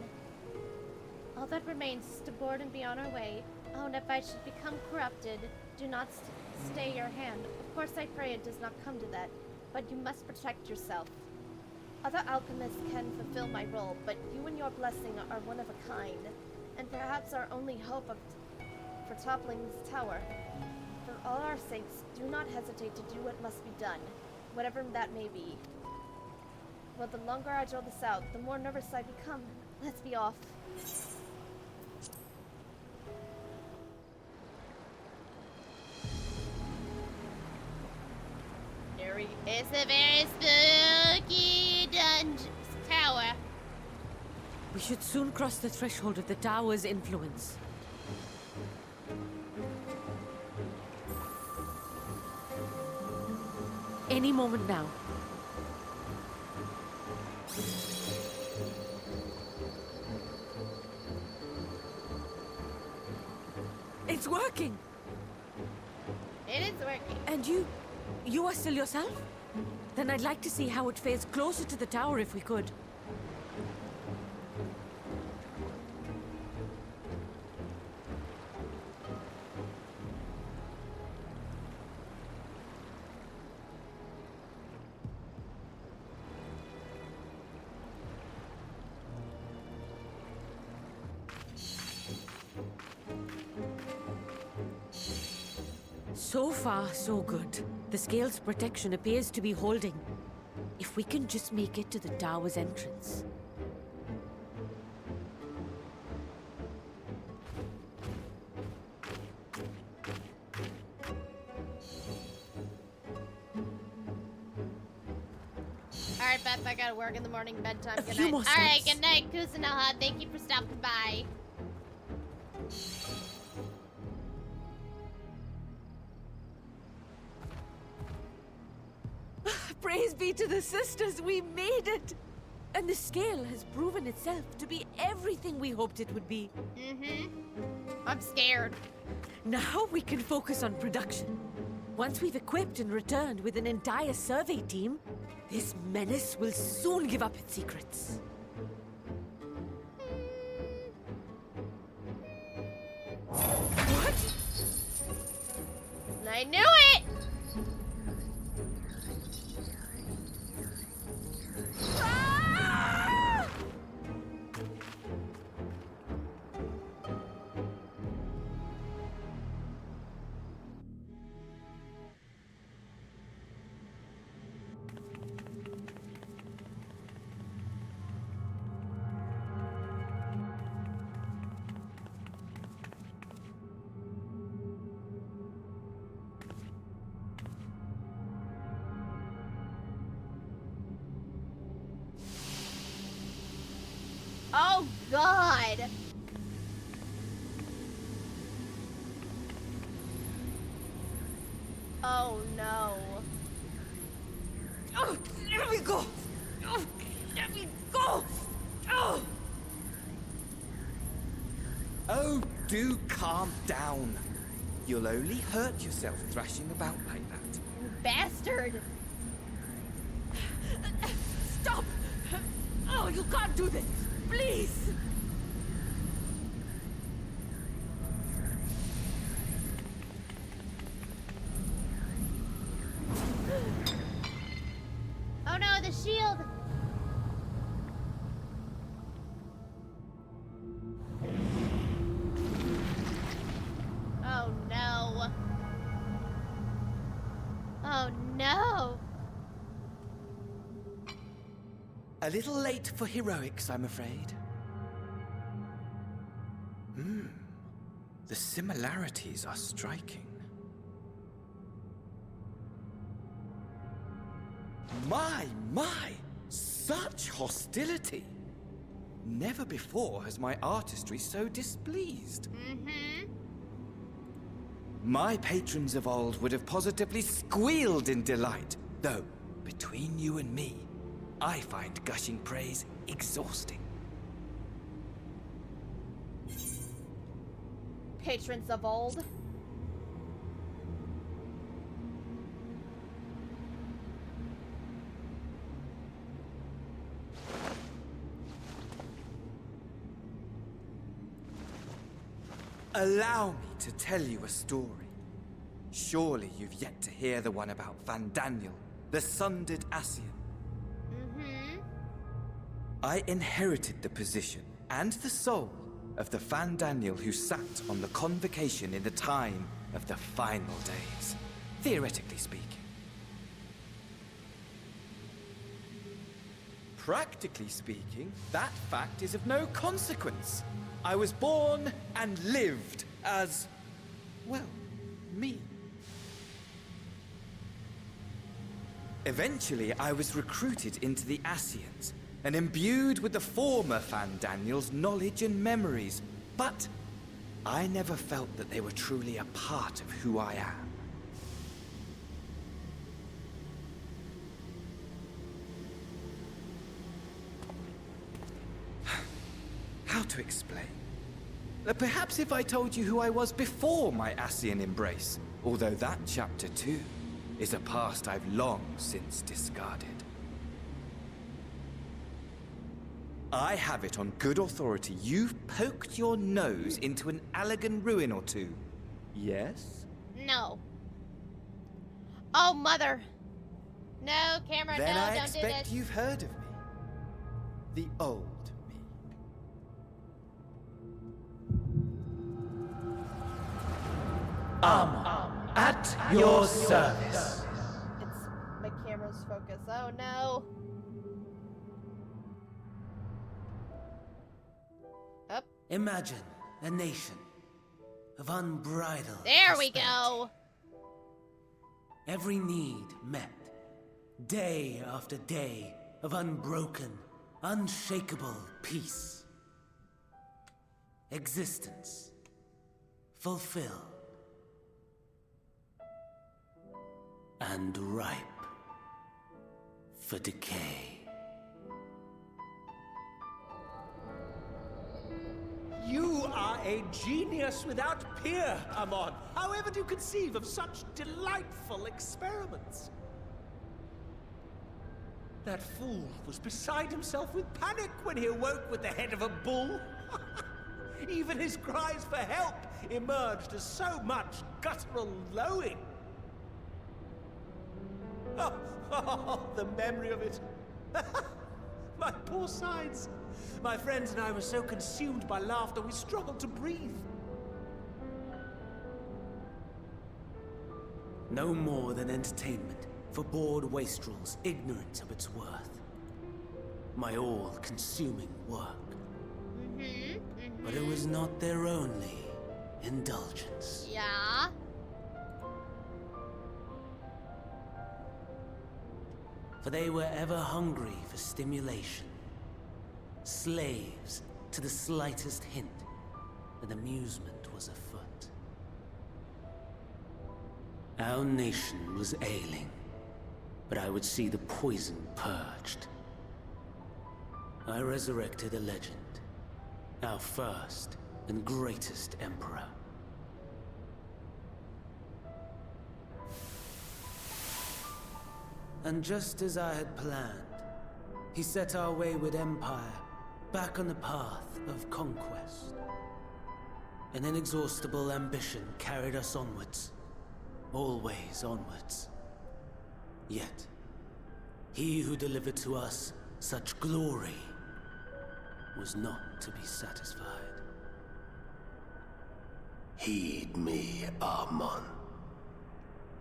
All that remains is to board and be on our way. Oh, and if I should become corrupted, do not stay your hand. Of course I pray it does not come to that, but you must protect yourself. Other alchemists can fulfill my role, but you and your blessing are one of a kind, and perhaps our only hope for toppling this tower. For all our sakes, do not hesitate to do what must be done, whatever that may be. Well, the longer I draw this out, the more nervous I become. Let's be off. It's a very spooky dungeon tower. We should soon cross the threshold of the tower's influence. Any moment now. It's working! It is working. And you are still yourself? Then I'd like to see how it fares closer to the tower if we could. So far, so good. The scale's protection appears to be holding. If we can just make it to the tower's entrance. Alright, Beth, I gotta work in the morning, bedtime. Good few night. more Alright, steps. good night, Kusunoha. Thank you for stopping by. Praise be to the sisters, we made it! And the scale has proven itself to be everything we hoped it would be. I'm scared. Now we can focus on production. Once we've equipped and returned with an entire survey team, this menace will soon give up its secrets. What? I knew it! Ah! Oh, God! Oh, no. Oh, let me go! Oh, let me go! Oh! Oh, do calm down. You'll only hurt yourself thrashing about like that. You bastard! Stop! Oh, you can't do this! Please! Oh no, the shield! Oh no. Oh no. A little late for heroics, I'm afraid. The similarities are striking. My! Such hostility! Never before has my artistry so displeased. My patrons of old would have positively squealed in delight, though, between you and me, I find gushing praise exhausting. Patrons of old. Allow me to tell you a story. Surely you've yet to hear the one about Van Daniel, the sundered Ascian. Mm-hmm. I inherited the position and the soul of the Van Daniel who sat on the convocation in the time of the final days, theoretically speaking. Practically speaking, that fact is of no consequence. I was born and lived as, well, me. Eventually, I was recruited into the Ascians and imbued with the former Van Daniel's knowledge and memories, but I never felt that they were truly a part of who I am. How to explain? Perhaps if I told you who I was before my Ascian embrace, although that chapter too is a past I've long since discarded. I have it on good authority you've poked your nose into an Allegan ruin or two. Yes? No. Oh, mother. No, Cameron, then no, I don't do expect this. you've heard of me. The old me. At your service. It's my camera's focus. Oh, no. Up. Imagine a nation of unbridled There we prosperity. go. Every need met, day after day of unbroken, unshakable peace. Existence fulfilled and ripe for decay. You are a genius without peer, Amon. However do you conceive of such delightful experiments? That fool was beside himself with panic when he awoke with the head of a bull. Even his cries for help emerged as so much guttural lowing. Oh, the memory of it. My poor sides. My friends and I were so consumed by laughter we struggled to breathe. No more than entertainment for bored wastrels ignorant of its worth. My all-consuming work. But it was not their only indulgence. Yeah. For they were ever hungry for stimulation. Slaves to the slightest hint that amusement was afoot. Our nation was ailing, but I would see the poison purged. I resurrected a legend, our first and greatest emperor. And just as I had planned, he set our wayward empire back on the path of conquest. An inexhaustible ambition carried us onwards, always onwards. Yet, he who delivered to us such glory was not to be satisfied. Heed me, Amon.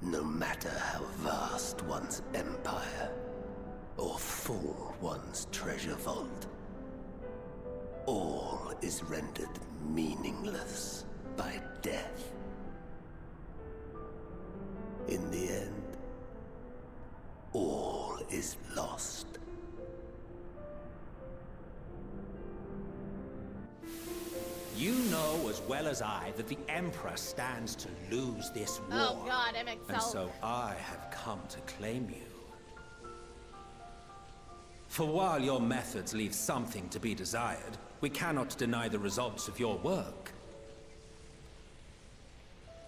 No matter how vast one's empire, or full one's treasure vault, all is rendered meaningless by death. In the end, all is lost. You know as well as I that the Emperor stands to lose this war. Oh god, MXL. And so I have come to claim you. For while your methods leave something to be desired, we cannot deny the results of your work.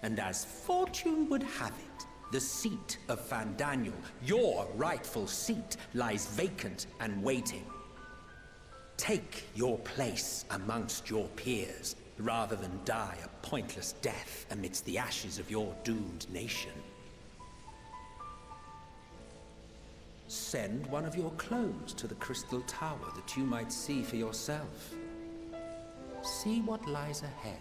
And as fortune would have it, the seat of Van Daniel, your rightful seat, lies vacant and waiting. Take your place amongst your peers, rather than die a pointless death amidst the ashes of your doomed nation. Send one of your clones to the Crystal Tower that you might see for yourself. See what lies ahead.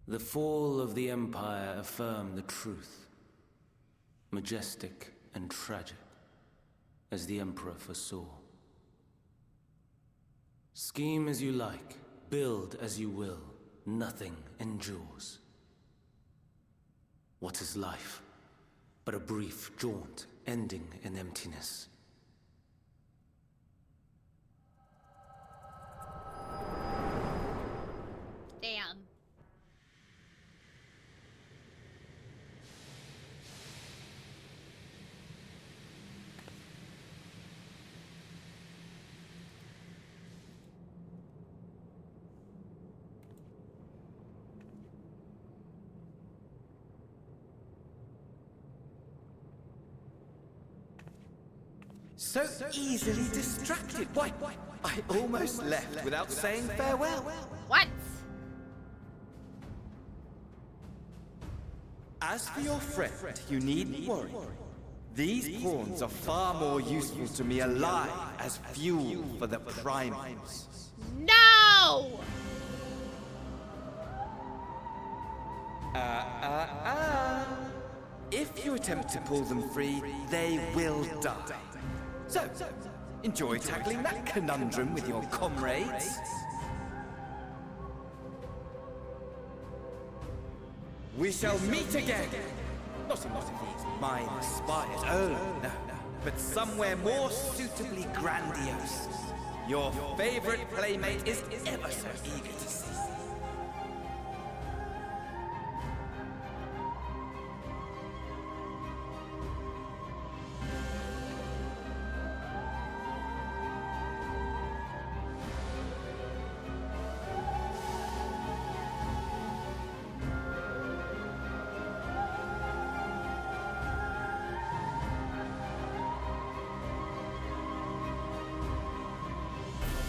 The fall of the Empire affirmed the truth. Majestic and tragic, as the Emperor foresaw. Scheme as you like, build as you will, nothing endures. What is life but a brief jaunt ending in emptiness? Damn. So easily distracted. Why, I almost left without saying farewell. What? As for your friend, you needn't worry. These pawns are far more useful to me alive as fuel for the primals. No! If you attempt to pull them free, they will die. So, enjoy tackling that conundrum with your comrades. We shall meet again! Not in one of these mine spires, oh no, but somewhere more suitably grandiose. Your favorite playmate is ever so eager to see.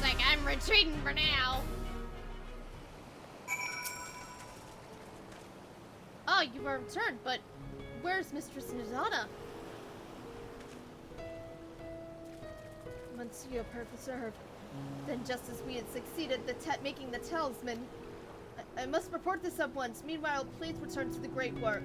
Like, I'm retreating for now. Oh, you are returned, but where's Mistress Nidana? Monsieur Professor, then just as we had succeeded making the talisman, I must report this at once. Meanwhile, please return to the great work.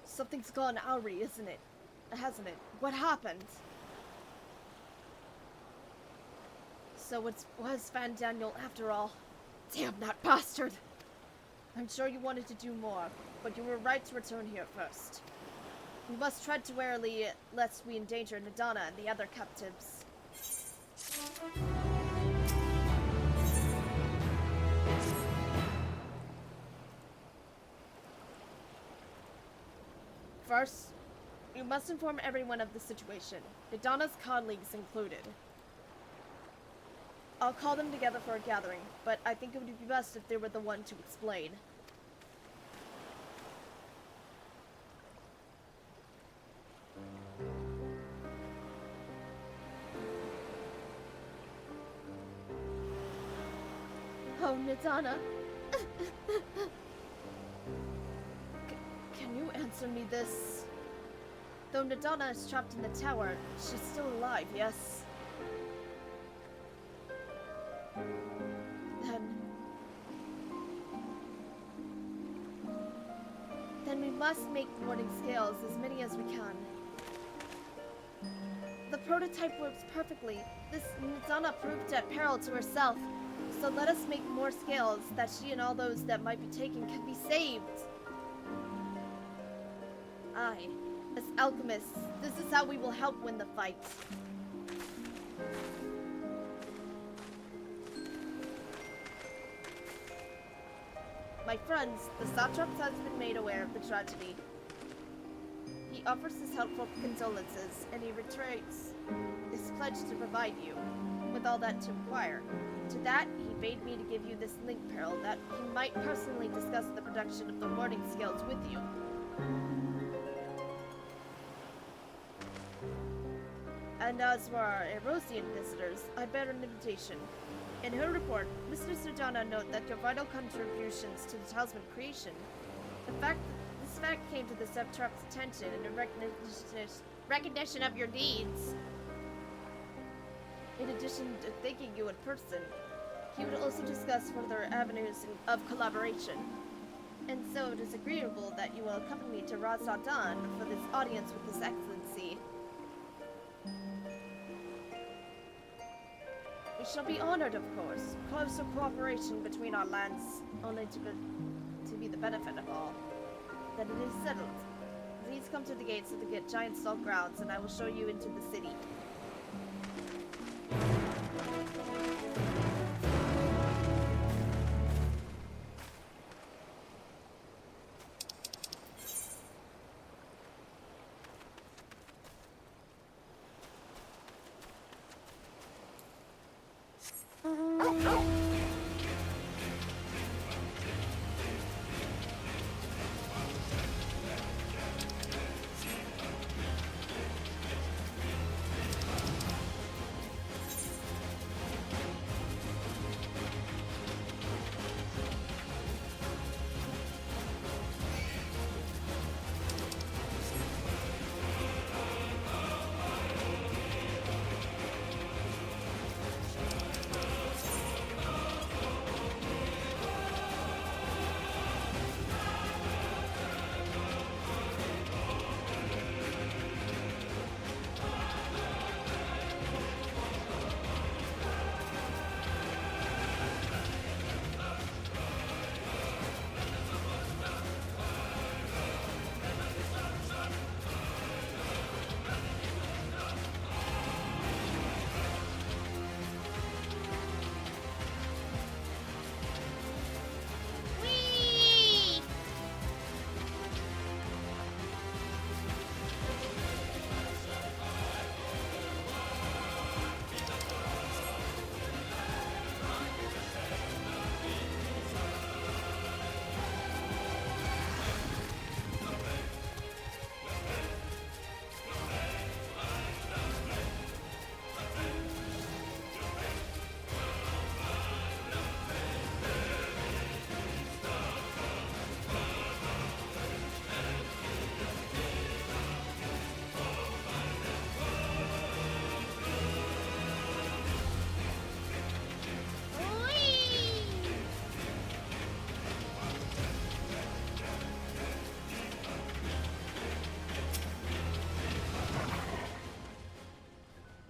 Something's gone awry, isn't it? Hasn't it? What happened? So it was Van Daniel after all. Damn that bastard! I'm sure you wanted to do more, but you were right to return here first. We must tread warily lest we endanger Nidana and the other captives. First, you must inform everyone of the situation, Nidana's colleagues included. I'll call them together for a gathering, but I think it would be best if they were the one to explain. Oh, Nidana. Can you answer me this? Though Nidana is trapped in the tower, she's still alive, yes? Then we must make warding scales, as many as we can. The prototype works perfectly. This Nidana proved at peril to herself. So let us make more scales that she and all those that might be taken can be saved. Aye, As alchemists, this is how we will help win the fight. My friends, the satrap has been made aware of the tragedy. He offers his helpful condolences, and he reiterates his pledge to provide you with all that to require. To that, he bade me to give you this link pearl that he might personally discuss the production of the warding skills with you. And as for our Erosian visitors, I bear an invitation. In her report, Mr. Sujana note that your vital contributions to the talisman creation, this fact came to the satrap's attention in recognition of your deeds. In addition to thanking you in person, he would also discuss further avenues of collaboration. And so it is agreeable that you will accompany me to Razadan for this audience with His Excellency. We shall be honored, of course. Closer cooperation between our lands, only to be the benefit of all. Then it is settled. Please come to the gates of the giant stall grounds, and I will show you into the city.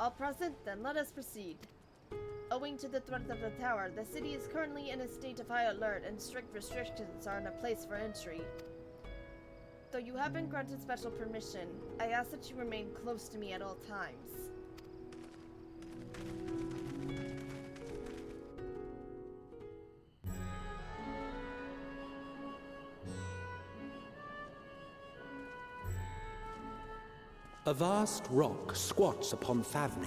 All present, then let us proceed. Owing to the threat of the tower, the city is currently in a state of high alert and strict restrictions are in place for entry. Though you have been granted special permission, I ask that you remain close to me at all times. A vast rock squats upon Favnir,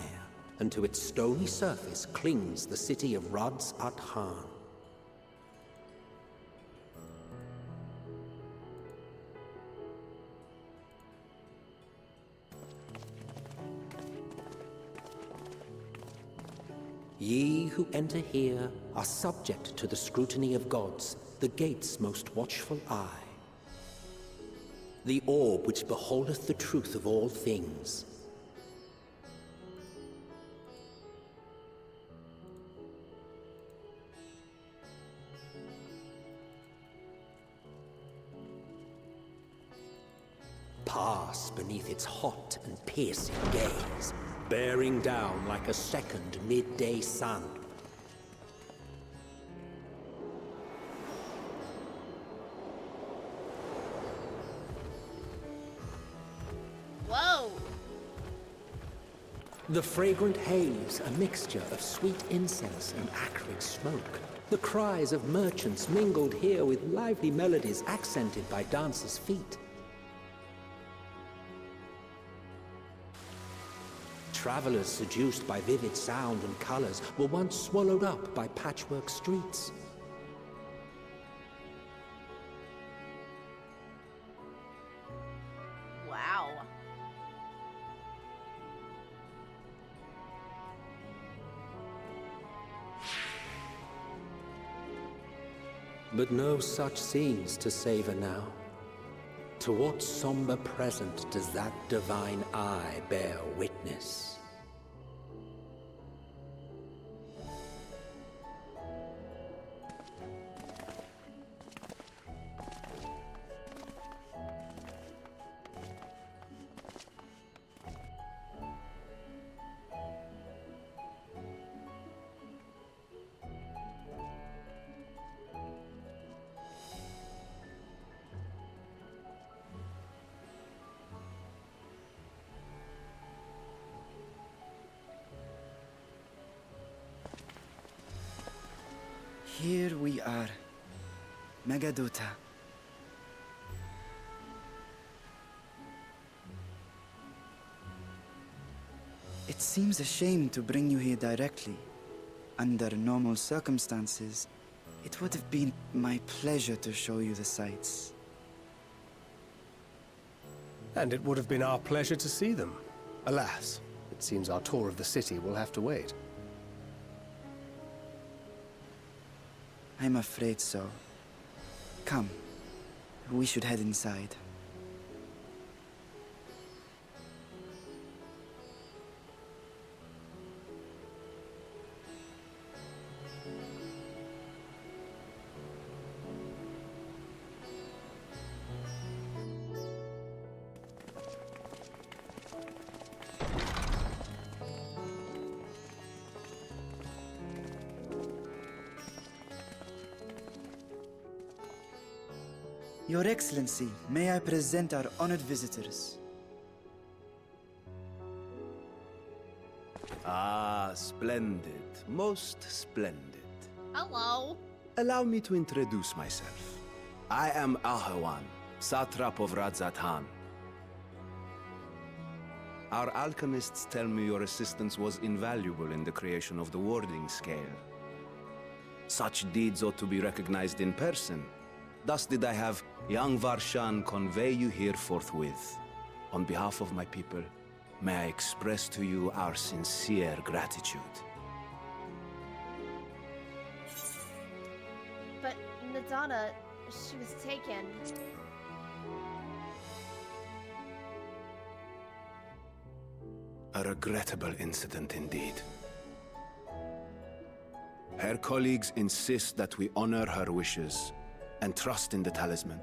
and to its stony surface clings the city of Radz-at-Han. Ye who enter here are subject to the scrutiny of gods, the gate's most watchful eye. The orb which beholdeth the truth of all things. Pass beneath its hot and piercing gaze, bearing down like a second midday sun. The fragrant haze, a mixture of sweet incense and acrid smoke. The cries of merchants mingled here with lively melodies accented by dancers' feet. Travelers seduced by vivid sound and colors were once swallowed up by patchwork streets. Wow. But no such scenes to savor now. To what somber present does that divine eye bear witness? Here we are. Megaduta. It seems a shame to bring you here directly. Under normal circumstances, it would have been my pleasure to show you the sights. And it would have been our pleasure to see them. Alas, it seems our tour of the city will have to wait. I'm afraid so. Come, we should head inside. Your Excellency, may I present our honored visitors? Ah, splendid. Most splendid. Hello. Allow me to introduce myself. I am Ahawan, satrap of Radzat-Han. Our alchemists tell me your assistance was invaluable in the creation of the warding scale. Such deeds ought to be recognized in person. Thus did I have young Varshan convey you here forthwith. On behalf of my people, may I express to you our sincere gratitude. But Nadana, she was taken. A regrettable incident indeed. Her colleagues insist that we honor her wishes and trust in the talisman,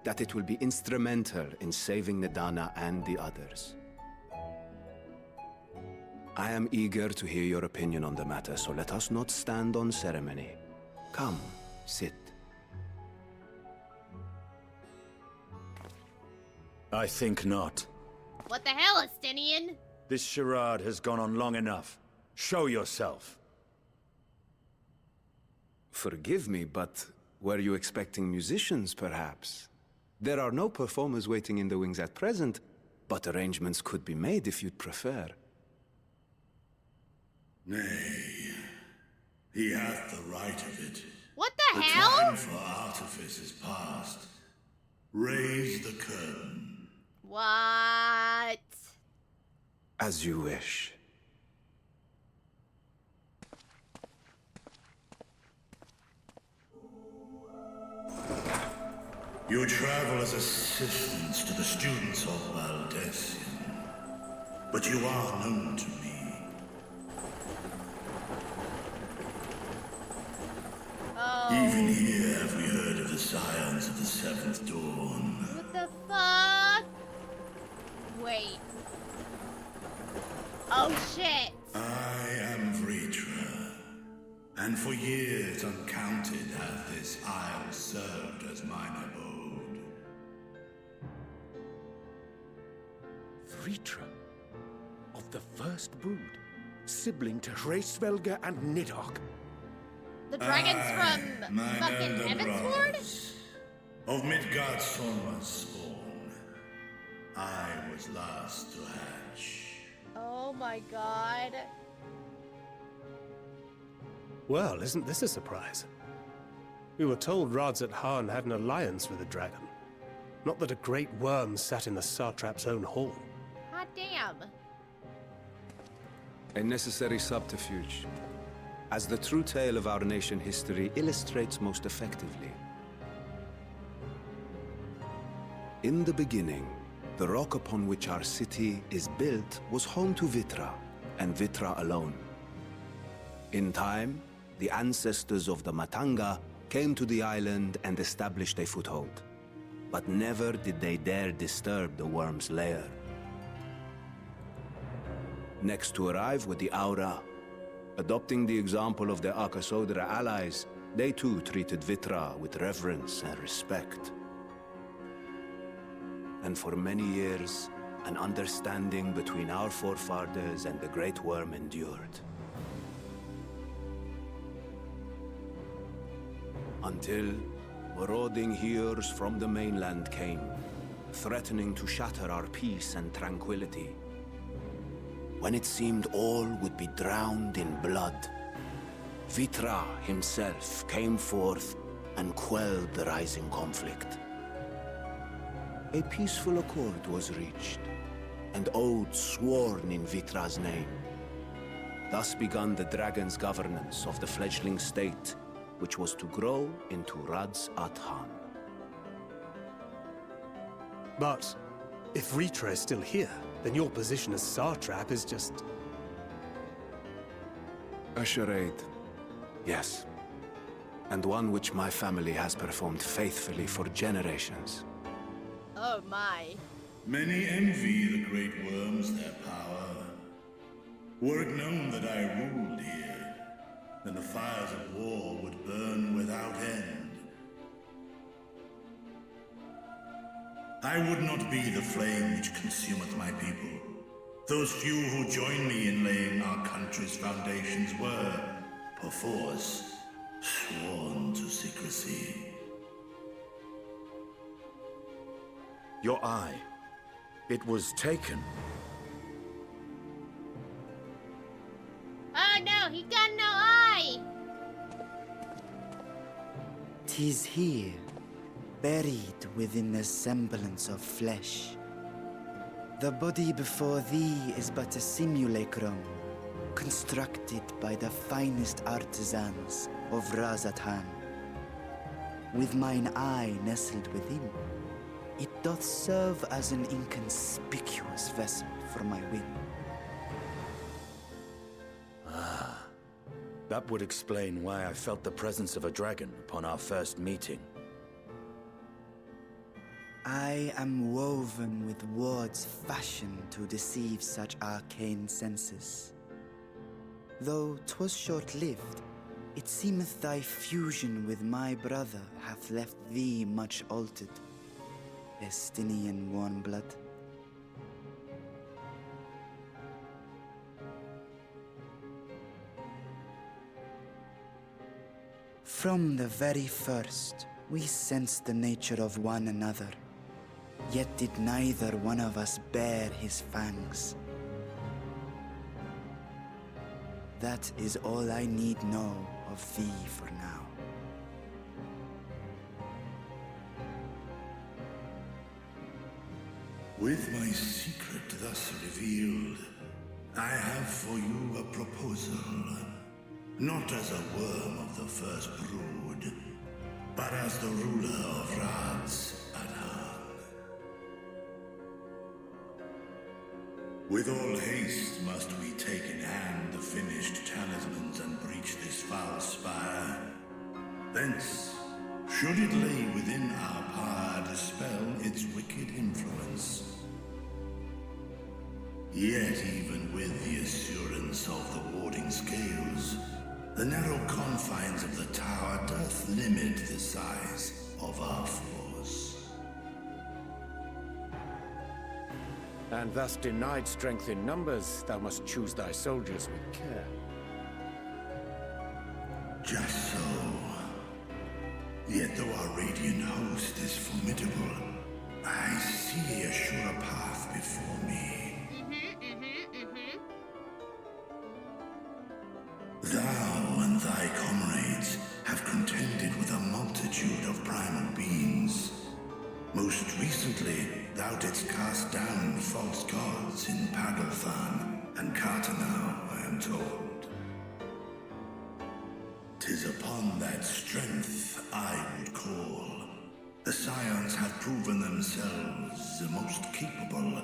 that it will be instrumental in saving Nadana and the others. I am eager to hear your opinion on the matter, so let us not stand on ceremony. Come, sit. I think not. What the hell, Estinian? This charade has gone on long enough. Show yourself. Forgive me, but were you expecting musicians, perhaps? There are no performers waiting in the wings at present, but arrangements could be made if you'd prefer. Nay, he hath the right of it. What the hell? The time for artifice is past. Raise the curtain. What? As you wish. You travel as assistants to the students of Valdesian, but you are known to me. Oh. Even here have we heard of the scions of the Seventh Dawn. What the fuck? Wait. Oh shit. I am Vritra, and for years uncounted hath this isle served as mine abode. Vritra? of the first brood, sibling to Hraesvelga and Nidhogg. The dragons from mine fucking elder Heavensward? brothers, of Midgard's Sonma's spawn, I was last to hatch. Oh my god. Well, isn't this a surprise? We were told Radzat Han had an alliance with a dragon. Not that a great worm sat in the satrap's own hall. Hot damn. A necessary subterfuge, as the true tale of our nation history illustrates most effectively. In the beginning, the rock upon which our city is built was home to Vitra, and Vitra alone. In time, the ancestors of the Matanga came to the island and established a foothold. But never did they dare disturb the worm's lair. Next to arrive were the Aura. Adopting the example of their Akasodra allies, they too treated Vitra with reverence and respect. And for many years, an understanding between our forefathers and the Great Worm endured. Until marauding heroes from the mainland came, threatening to shatter our peace and tranquility. When it seemed all would be drowned in blood, Vitra himself came forth and quelled the rising conflict. A peaceful accord was reached, and oaths sworn in Vitra's name. Thus began the dragon's governance of the fledgling state, which was to grow into Radzat Han. But if Ritra is still here, then your position as satrap is just... A charade, yes. And one which my family has performed faithfully for generations. Oh my. Many envy the great worms their power. Were it known that I ruled here, then the fires of war would burn without end. I would not be the flame which consumeth my people. Those few who joined me in laying our country's foundations were, perforce, sworn to secrecy. Your eye. It was taken. Oh no, he got no eye! 'Tis here, buried within the semblance of flesh. The body before thee is but a simulacrum, constructed by the finest artisans of Radzat Han. With mine eye nestled within, it doth serve as an inconspicuous vessel for my wind. That would explain why I felt the presence of a dragon upon our first meeting. I am woven with words fashioned to deceive such arcane senses. Though 'twas short-lived, it seemeth thy fusion with my brother hath left thee much altered, Estinian warm blood. From the very first, we sensed the nature of one another, yet did neither one of us bare his fangs. That is all I need know of thee for now. With my secret thus revealed, I have for you a proposal. Not as a worm of the first brood, but as the ruler of Radzat Han. With all haste must we take in hand the finished talismans and breach this foul spire. Thence, should it lay within our power, dispel its wicked influence. Yet even with the assurance of the warding scales, the narrow confines of the tower doth limit the size of our force. And thus denied strength in numbers, thou must choose thy soldiers with care. Just so. Yet though our radiant host is formidable, I see a surer path before me. Thou and thy comrades have contended with a multitude of primal beings. Most recently, thou didst cast down false gods in Padelthan and Cartanau, I am told. 'Tis upon that strength I would call. The Scions have proven themselves the most capable,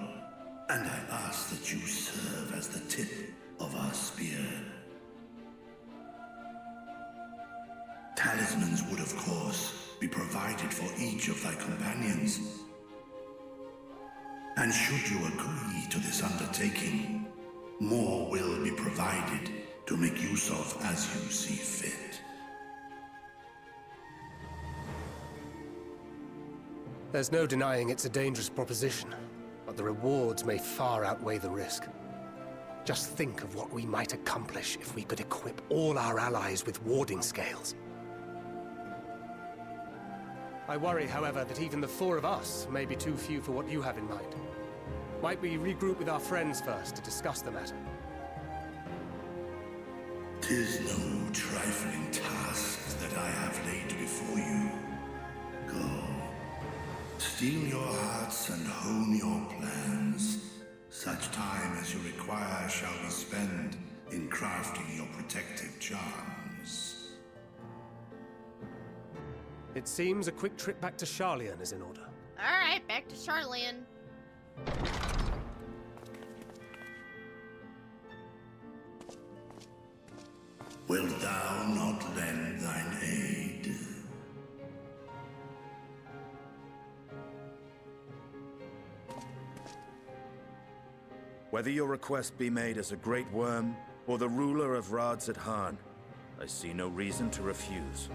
and I ask that you serve as the tip of our spear. Talismans would, of course, be provided for each of thy companions. And should you agree to this undertaking, more will be provided to make use of as you see fit. There's no denying it's a dangerous proposition, but the rewards may far outweigh the risk. Just think of what we might accomplish if we could equip all our allies with warding scales. I worry, however, that even the four of us may be too few for what you have in mind. Might we regroup with our friends first to discuss the matter? 'Tis no trifling task that I have laid before you. Go. Steel your hearts and hone your plans. Such time as you require shall be spent in crafting your protective charms. It seems a quick trip back to Charlian is in order. Alright, back to Charlian. Wilt thou not lend thine aid? Whether your request be made as a great worm or the ruler of Rads at Han, I see no reason to refuse,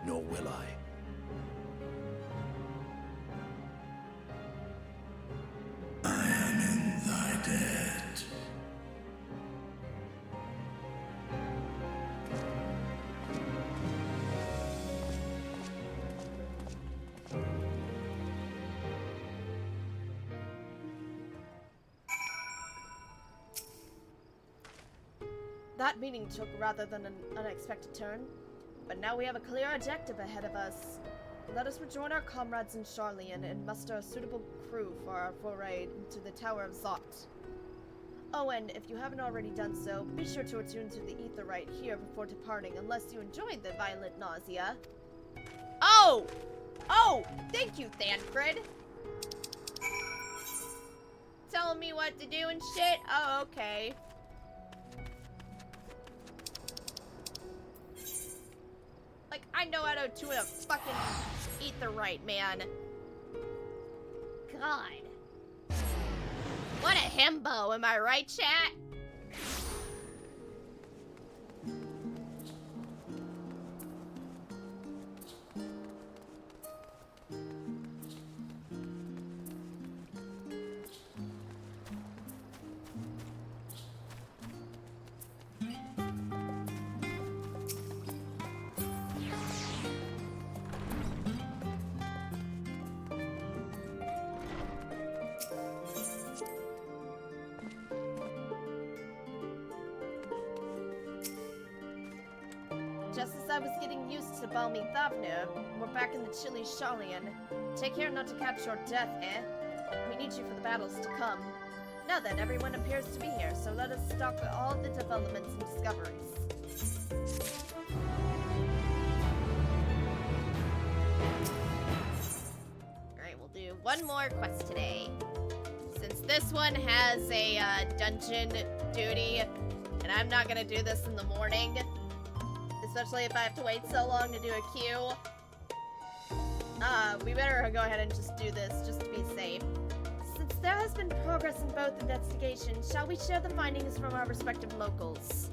nor will I. I am in thy debt. That meeting took rather than an unexpected turn, but now we have a clear objective ahead of us. Let us rejoin our comrades in Charlian and muster a suitable crew for our foray into the Tower of Zot. Oh, and if you haven't already done so, be sure to attune to the ether right here before departing, unless you enjoyed the violent nausea. Oh! Oh! Thank you, Thancred! Telling me what to do and shit? Oh, okay. Like, I know how to tune a fucking ether right, man. God. What a himbo, am I right, chat? Just as I was getting used to balmy Thavnir, we're back in the chilly Charlian. Take care not to catch your death, eh? We need you for the battles to come. Now then, everyone appears to be here, so let us stalk all the developments and discoveries. Alright, we'll do one more quest today. Since this one has a dungeon duty, and I'm not gonna do this in the morning, especially if I have to wait so long to do a queue. We better go ahead and just do this, just to be safe. Since there has been progress in both investigations, shall we share the findings from our respective locals?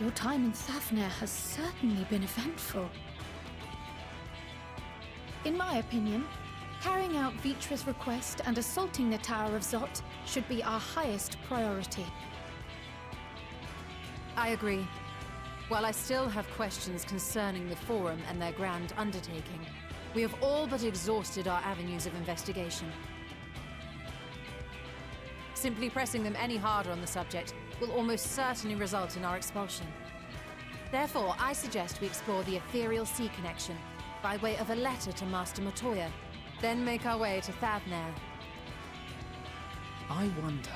Your time in Thafnir has certainly been eventful. In my opinion, carrying out Vitra's request and assaulting the Tower of Zot should be our highest priority. I agree. While I still have questions concerning the Forum and their grand undertaking, we have all but exhausted our avenues of investigation. Simply pressing them any harder on the subject will almost certainly result in our expulsion. Therefore, I suggest we explore the ethereal sea connection by way of a letter to Master Matoya, then make our way to Thafnir. I wonder,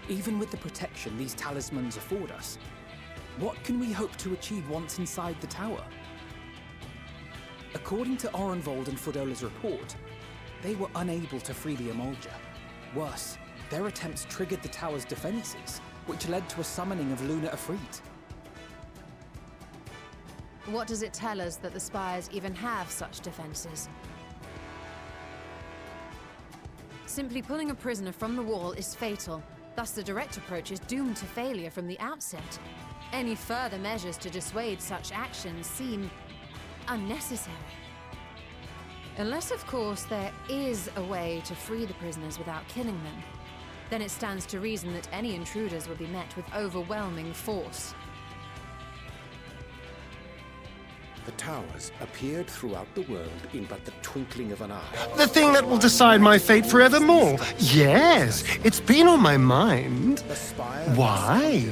even with the protection these talismans afford us, what can we hope to achieve once inside the tower? According to Orenvold and Frodola's report, they were unable to free the Emulger. Worse, their attempts triggered the tower's defenses, which led to a summoning of Luna Ifrit. What does it tell us that the Spires even have such defenses? Simply pulling a prisoner from the wall is fatal, thus the direct approach is doomed to failure from the outset. Any further measures to dissuade such actions seem unnecessary. Unless, of course, there is a way to free the prisoners without killing them. Then it stands to reason that any intruders will be met with overwhelming force. The towers appeared throughout the world in but the twinkling of an eye. The thing that will decide my fate forevermore. Yes, it's been on my mind. Why?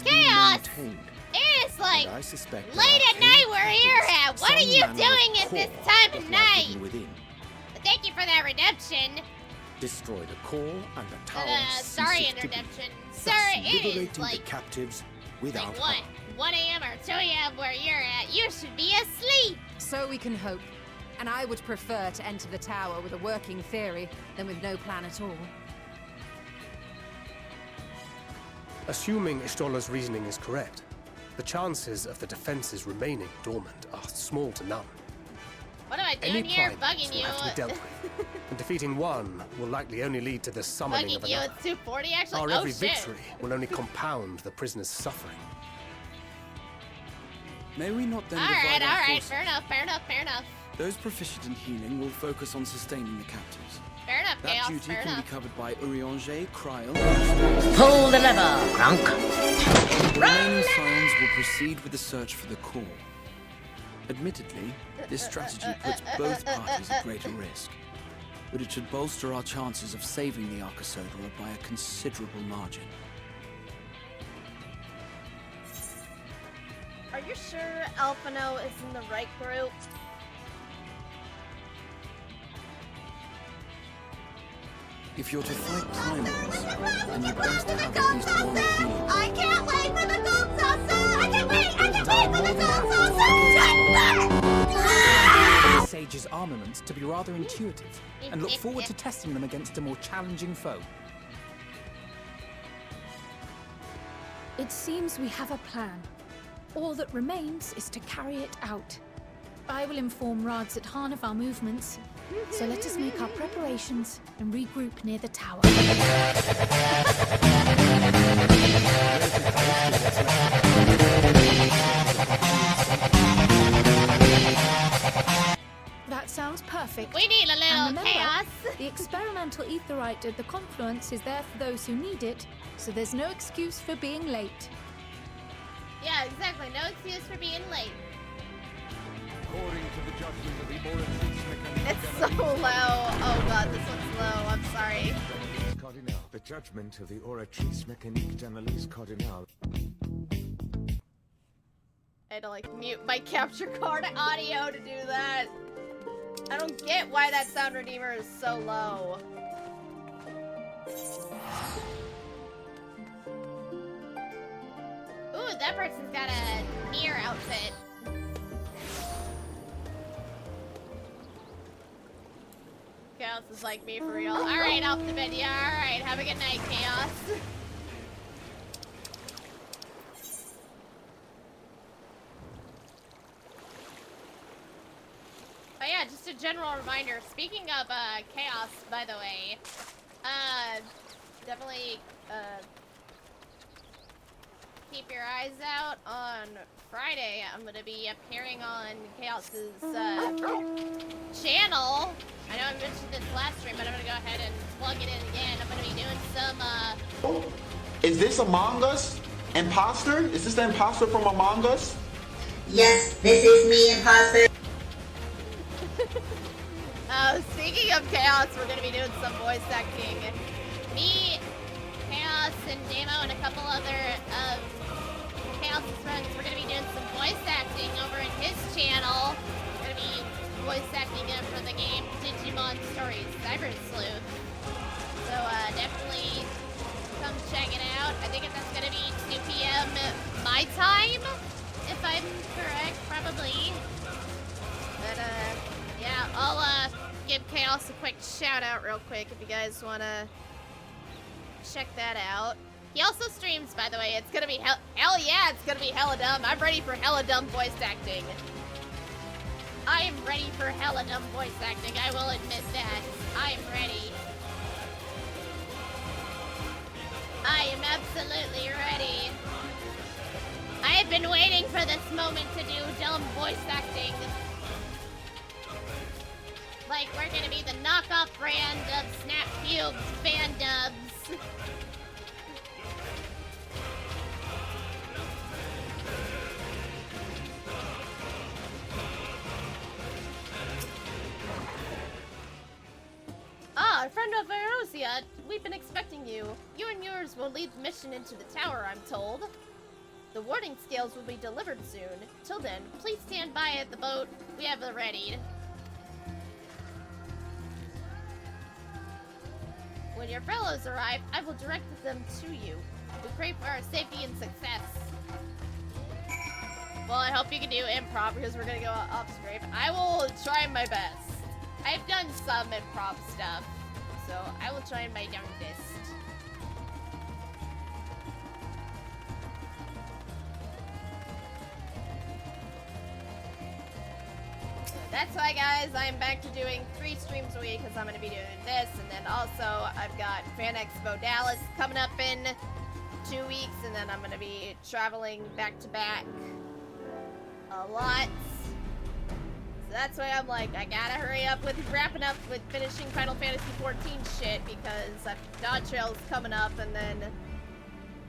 Chaos! It is like late at night we're here at. What are you doing at this time of night? But thank you for that redemption. Destroy the core and the tower. Sorry, redemption. Sir, it is like the captives without like 1 a.m. or 2 a.m. where you're at. You should be asleep. So we can hope. And I would prefer to enter the tower with a working theory than with no plan at all. Assuming Ishtola's reasoning is correct, the chances of the defenses remaining dormant are small to none. What am I doing here? Bugging you. Will have to be dealt with, and defeating one will likely only lead to the summoning bugging of you another. at 240 actually? Our Oh every shit. victory will only compound the prisoner's suffering. May we not then Alright, divide our alright. forces? Fair enough. Those proficient in healing will focus on sustaining the captives. Fair enough, That Chaos. duty Fair can enough. be covered by Urianger, Cryle... Pull the lever, Grunk. The remaining Scions will proceed with the search for the core. Admittedly, this strategy puts both parties at greater risk, but it should bolster our chances of saving the Arcosodra by a considerable margin. Are you sure Alphino is in the right group? If you're to fight primals, then you best have at least one healer. I can't wait for the gold saucer! I can't wait for the gold saucer! The Sage's armaments to be rather intuitive, and look forward to testing them against a more challenging foe. It seems we have a plan. All that remains is to carry it out. I will inform Rads at Han of our movements, so let us make our preparations and regroup near the tower. That sounds perfect. We need a little And remember, chaos. The experimental etherite at the confluence is there for those who need it, so there's no excuse for being late. Yeah, exactly. No excuse for being late. According to the judgment of the Oratrice It's so low. Oh god, this one's low. I'm sorry. The judgment of the Oratrice Mécanique d'Analyse Cardinale. I had to like mute my capture card audio to do that. I don't get why that sound redeemer is so low. Ooh, that person's got a Nier outfit. Chaos is like me for real. Alright, off the bed. Yeah, alright. Have a good night, Chaos. Oh yeah, just a general reminder. Speaking of Chaos, by the way, definitely keep your eyes out on Friday. I'm gonna be appearing on Chaos's channel. I know I mentioned this last stream, but I'm gonna go ahead and plug it in again. I'm gonna be doing some, Is this Among Us? Imposter? Is this the imposter from Among Us? Yes, this is me, imposter. Speaking of Chaos, we're gonna be doing some voice acting. Me, Chaos, and Damo, and a couple other of Chaos's friends, we're gonna be doing some voice acting over in his channel. We're gonna be voice acting it for the game Digimon Stories Cyber Sleuth. So definitely come check it out. I think that's gonna be 2 p.m. my time, if I'm correct, probably. But yeah, I'll give Chaos a quick shout out real quick if you guys wanna check that out. He also streams, by the way. It's gonna be hell yeah, it's gonna be hella dumb. I'm ready for hella dumb voice acting. I am ready for hella dumb voice acting. I will admit that. I am ready. I am absolutely ready. I have been waiting for this moment to do dumb voice acting. Like we're gonna be the knockoff brand of Snap Cubes fan dubs. Ah, a friend of Erosia. We've been expecting you. You and yours will lead the mission into the tower, I'm told. The warding scales will be delivered soon. Till then, please stand by at the boat. We have it ready. When your fellows arrive, I will direct them to you. We pray for our safety and success. Well, I hope you can do improv because we're gonna go off script. I will try my best. I've done some improv stuff, so I will try my darndest. That's why, guys, I'm back to doing 3 streams a week because I'm going to be doing this. And then also, I've got Fan Expo Dallas coming up in 2 weeks. And then I'm going to be traveling back to back a lot. So that's why I'm like, I gotta hurry up with wrapping up with finishing Final Fantasy 14 shit because Dawn Trail's coming up. And then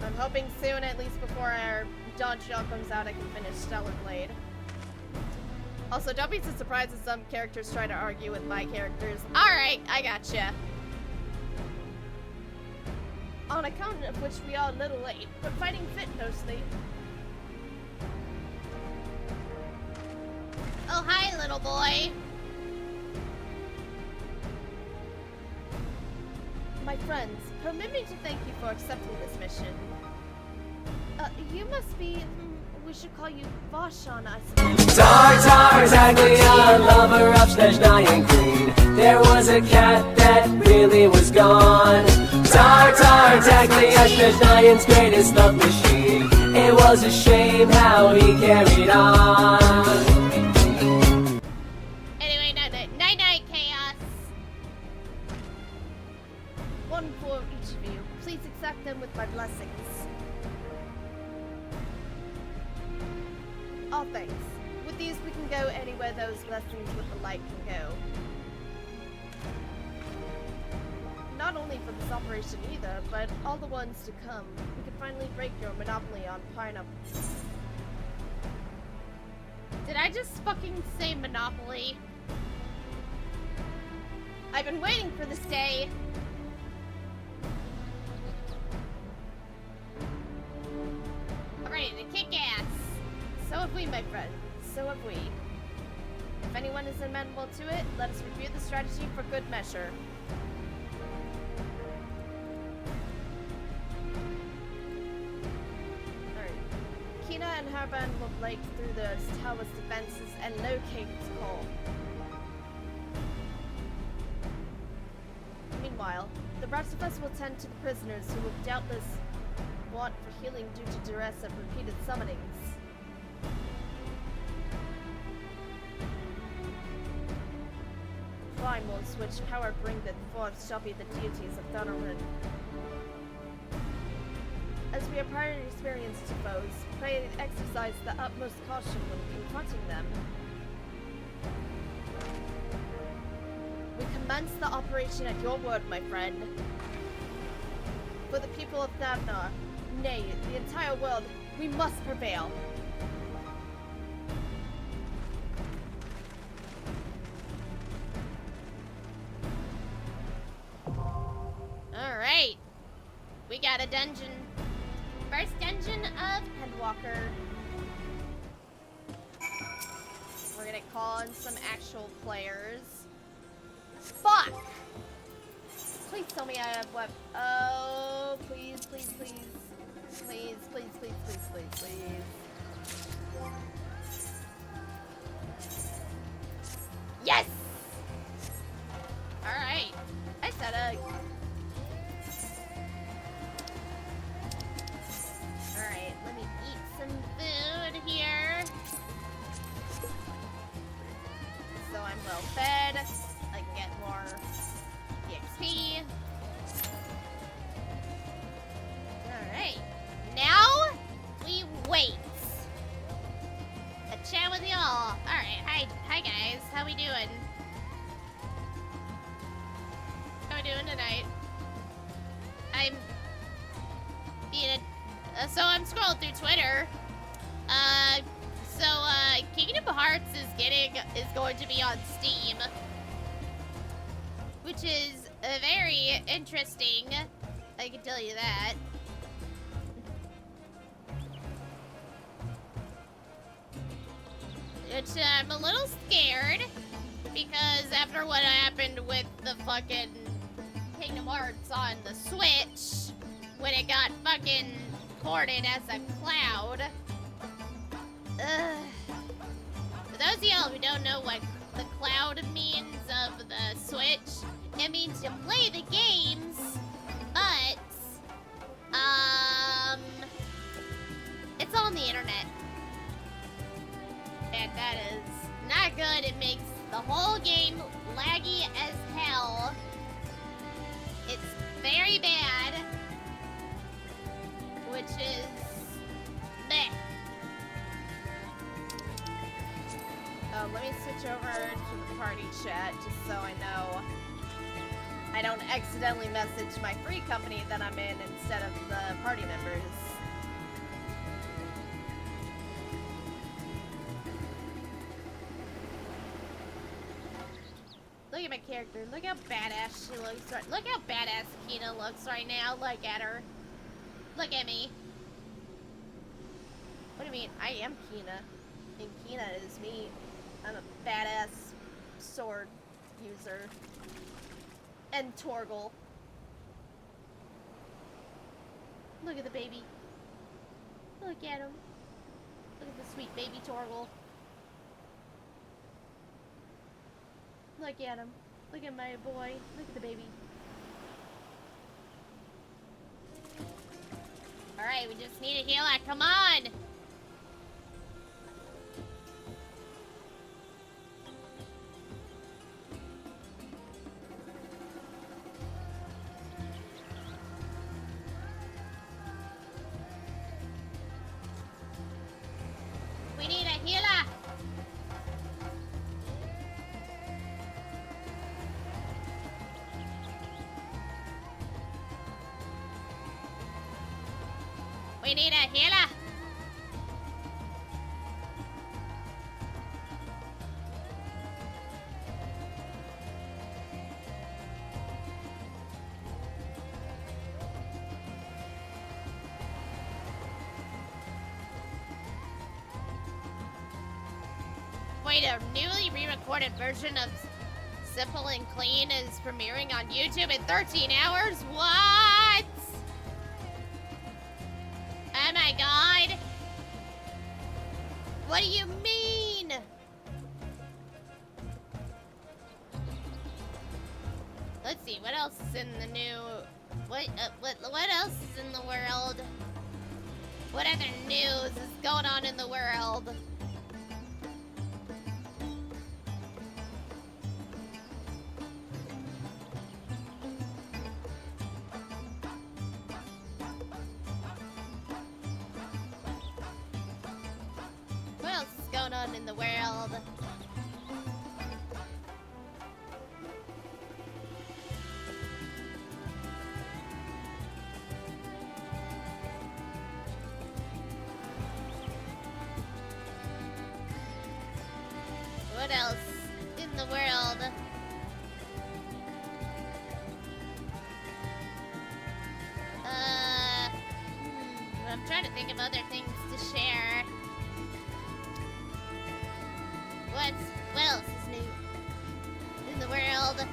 I'm hoping soon, at least before our Dawn Trail comes out, I can finish Stellar Blade. Also, don't be so surprised if some characters try to argue with my characters. Alright, I gotcha. On account of which we are a little late, but fighting fit mostly. Oh, hi, little boy. My friends, permit me to thank you for accepting this mission. You must be... we should call you Vashon, I suppose. Tartaglia, lover of Snezhnaya Queen. There was a cat that really was gone. Tartaglia, Snezhnayan's greatest love machine. It was a shame how he carried on. Anyway, night-night, Chaos. One for each of you. Please accept them with my blessings. Oh, thanks. With these, we can go anywhere those blessings with the light can go. Not only for this operation either, but all the ones to come. We could finally break your monopoly on pineapples. Did I just fucking say monopoly? I've been waiting for this day. I'm ready to kick ass. So have we, my friend. So have we. If anyone is amenable to it, let us review the strategy for good measure. Alright. Kina and her band will break through the tower's defenses and locate its core. Meanwhile, the rest of us will tend to the prisoners who will doubtless want for healing due to duress and repeated summonings. Primals, which power bring the forth, shall be the deities of Thunderwind. As we are prior experienced foes, pray exercise the utmost caution when confronting them. We commence the operation at your word, my friend. For the people of Thavnar, nay, the entire world, we must prevail. Alright. We got a dungeon. First dungeon of Endwalker. We're gonna call in some actual players. Fuck! Please tell me I have what? Oh, please, please, please. Please, please, please, please, please, please. Yes! Alright. I said a... Alright, let me eat some food here. So I'm well fed. I can get more EXP. Alright. Now, we wait. A chat with y'all. Alright, hi guys. How we doing? How we doing tonight? I'm being a... so I'm scrolling through Twitter. Kingdom Hearts is going to be on Steam, which is very interesting. I can tell you that. Which I'm a little scared because after what happened with the fucking Kingdom Hearts on the Switch, when it got fucking ported as a cloud. For those of y'all who don't know what the cloud means of the Switch, it means you play the games, but, it's on the internet. And that is not good. It makes the whole game laggy as hell. It's very bad, which is meh. Let me switch over to the party chat just so I know I don't accidentally message my free company that I'm in instead of the party members. Look at my character. Look how badass she looks. Look how badass Kina looks right now. Look at her. Look at me. What do you mean? I am Kina. And Kina is me. I'm a badass sword user. And Torgal. Look at the baby. Look at him. Look at the sweet baby Torgal. Look at him. Look at my boy. Look at the baby. Alright, we just need a healer. Come on! We need a healer! We need a healer! Wait, a newly re-recorded version of Simple and Clean is premiering on YouTube in 13 hours? What? Oh my god! What do you mean? Let's see, what else is in the new... What else is in the world? What other news is going on in the world? in the world? What else in the world? I'm trying to think of other things to share. What else is new in the world?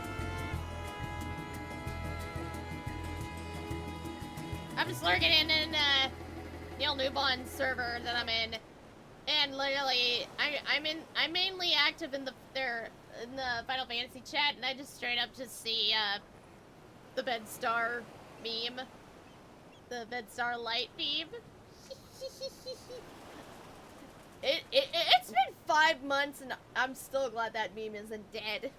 I'm just lurking in the old Newbon server that I'm in, and literally I'm mainly active in the Final Fantasy chat, and I just straight up just see the Bedstar meme. The Bedstar light meme. It's been 5 months and I'm still glad that meme isn't dead.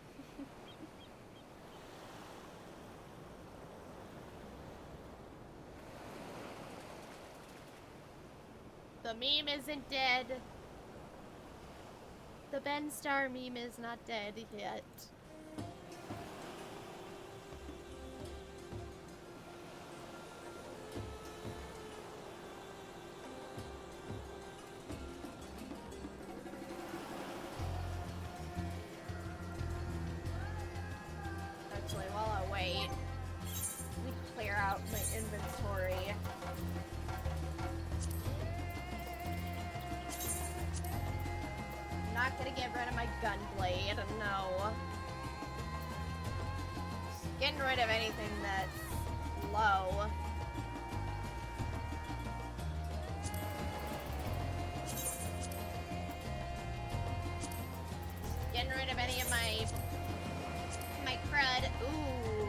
The meme isn't dead. The Bedstar meme is not dead yet. Actually, while I wait, let me clear out my inventory. I'm not gonna get rid of my gunblade, no. Just getting rid of anything that's low. Getting rid of any of my crud. Ooh.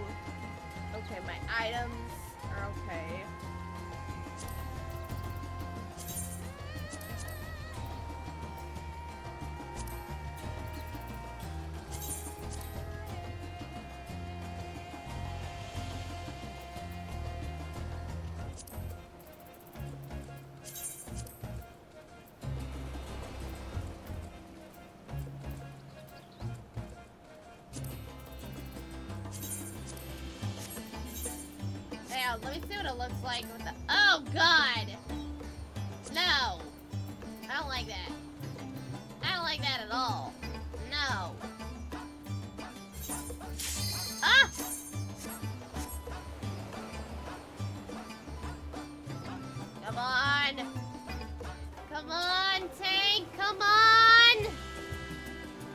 Okay, my items are okay. Yeah, let me see what it looks like with the— oh god! No! I don't like that. I don't like that at all. No. Ah! Come on! Come on, tank! Come on!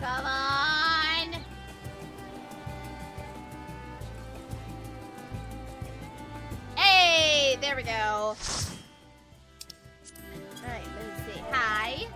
Come on! Hey! There we go. Alright, let's see. Hi.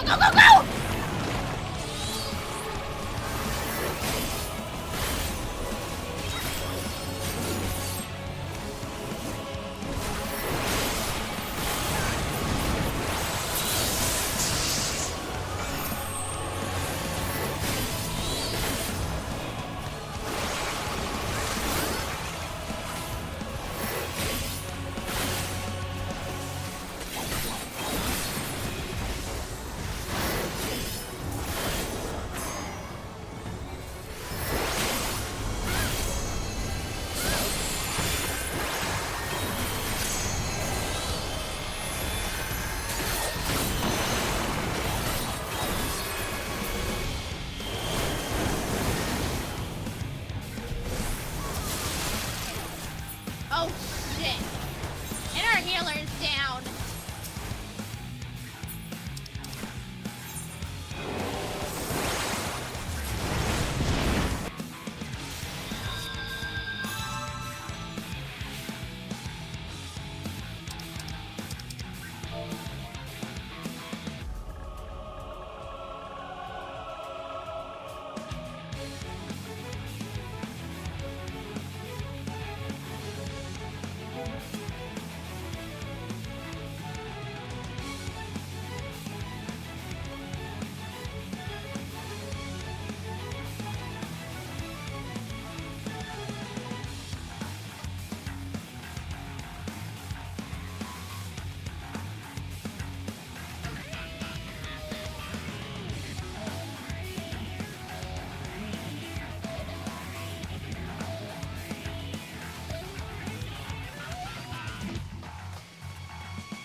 go, go, go! Oh shit. And our healer's down.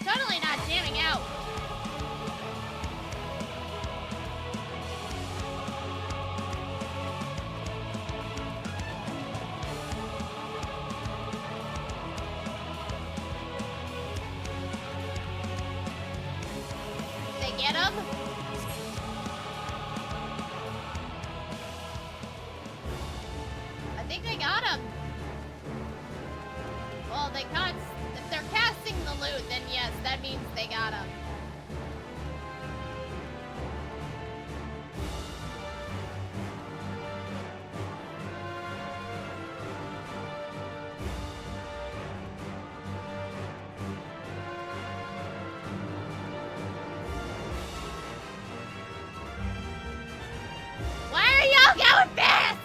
Totally not jamming out. They get him? I think they got him. Well, they can't. If they're casting the loot, then yes, that means they got him. Why are y'all going fast?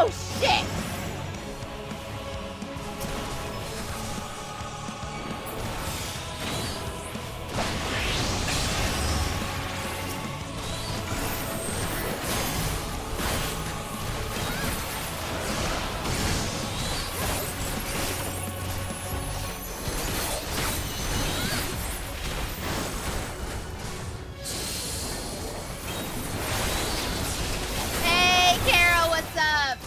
Oh, shit! Hey, Carol, what's up?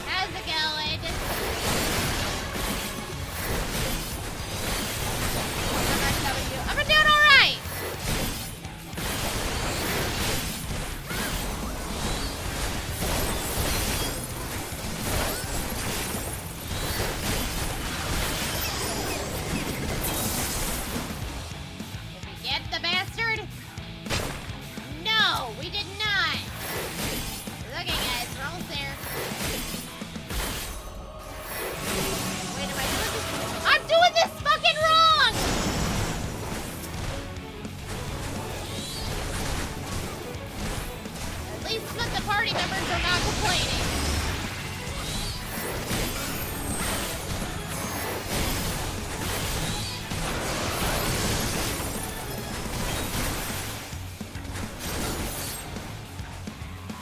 How's it going? I'm doing alright! Did we get the bastard? No, we did not! Okay, guys, we're almost there. Wait, am I doing this? I'm doing this fucking wrong! At least the party members are not complaining.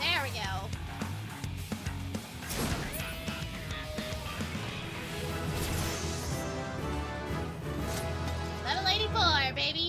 There we go. Level 84, baby.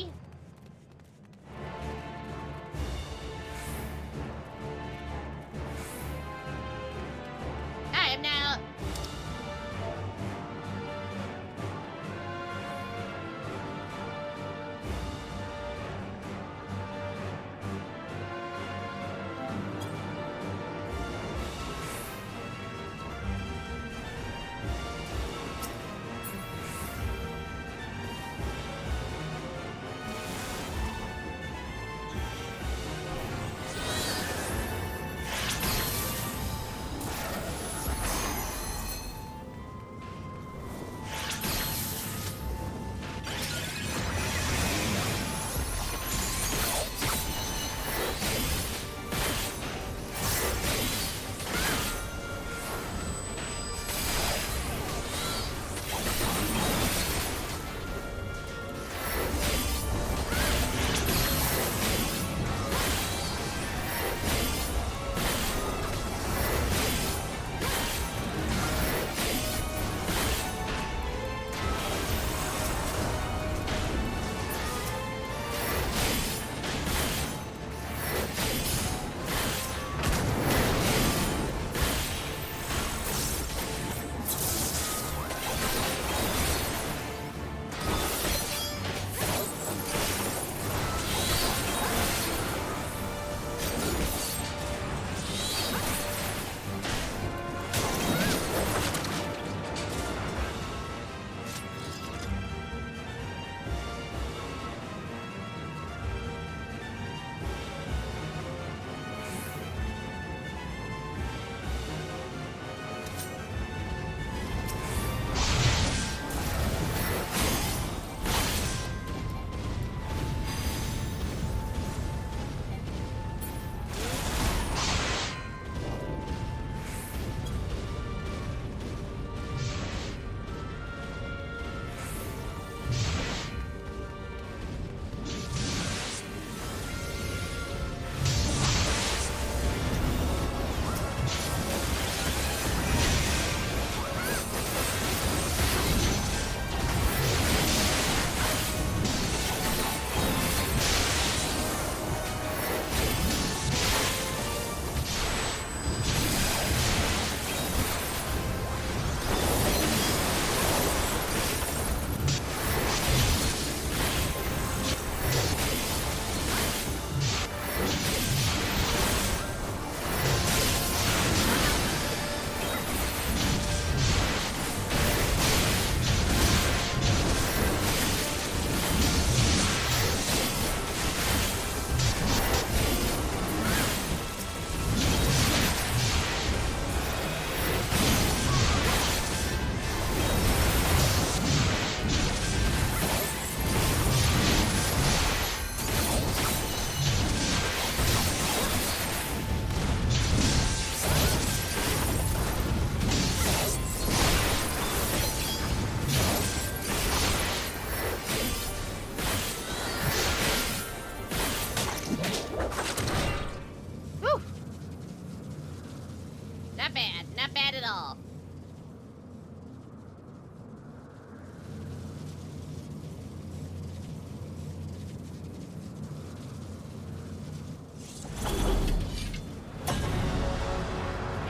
Cool.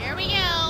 Here we go.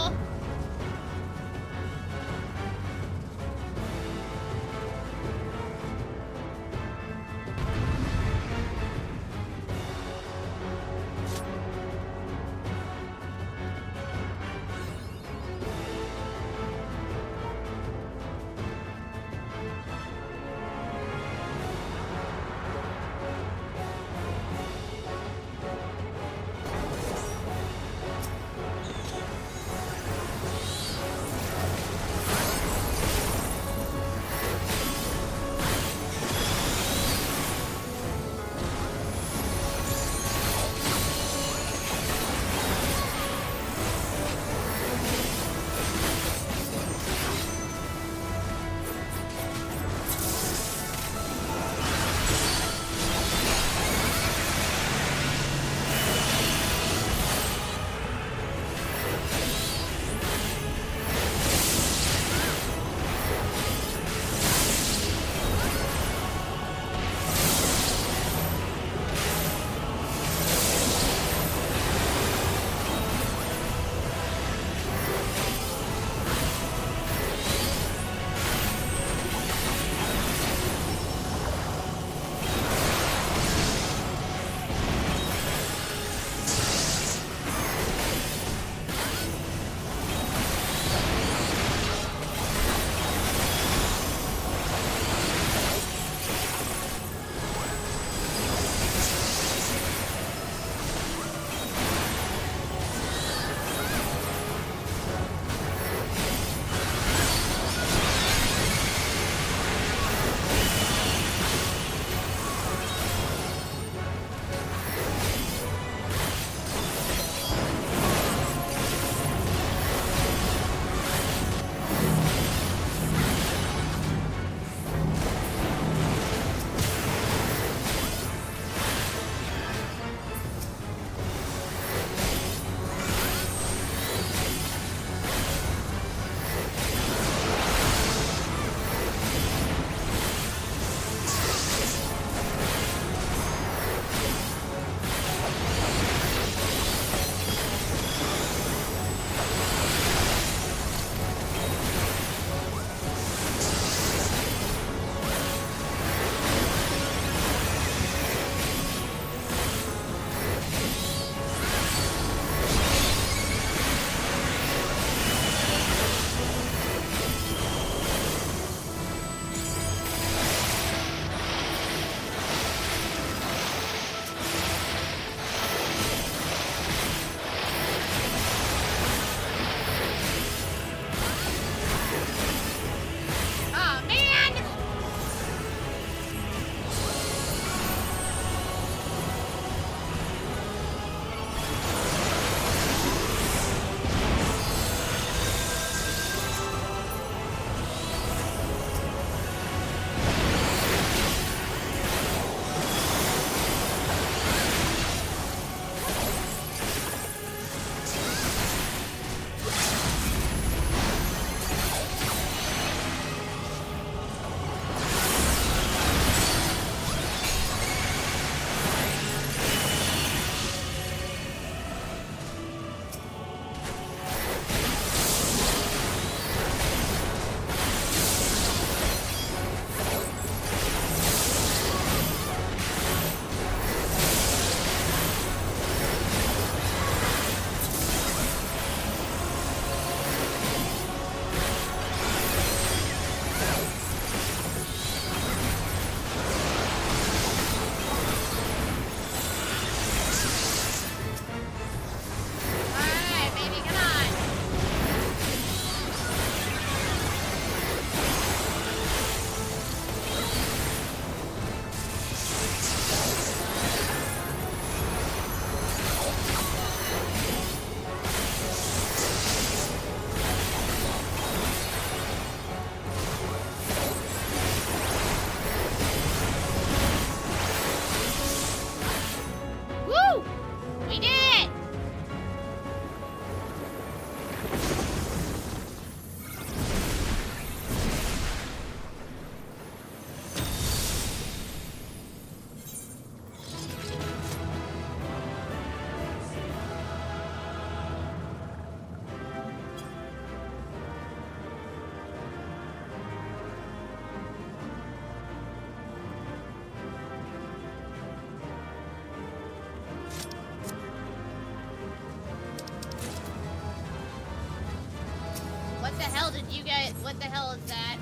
you guys, what the hell is that?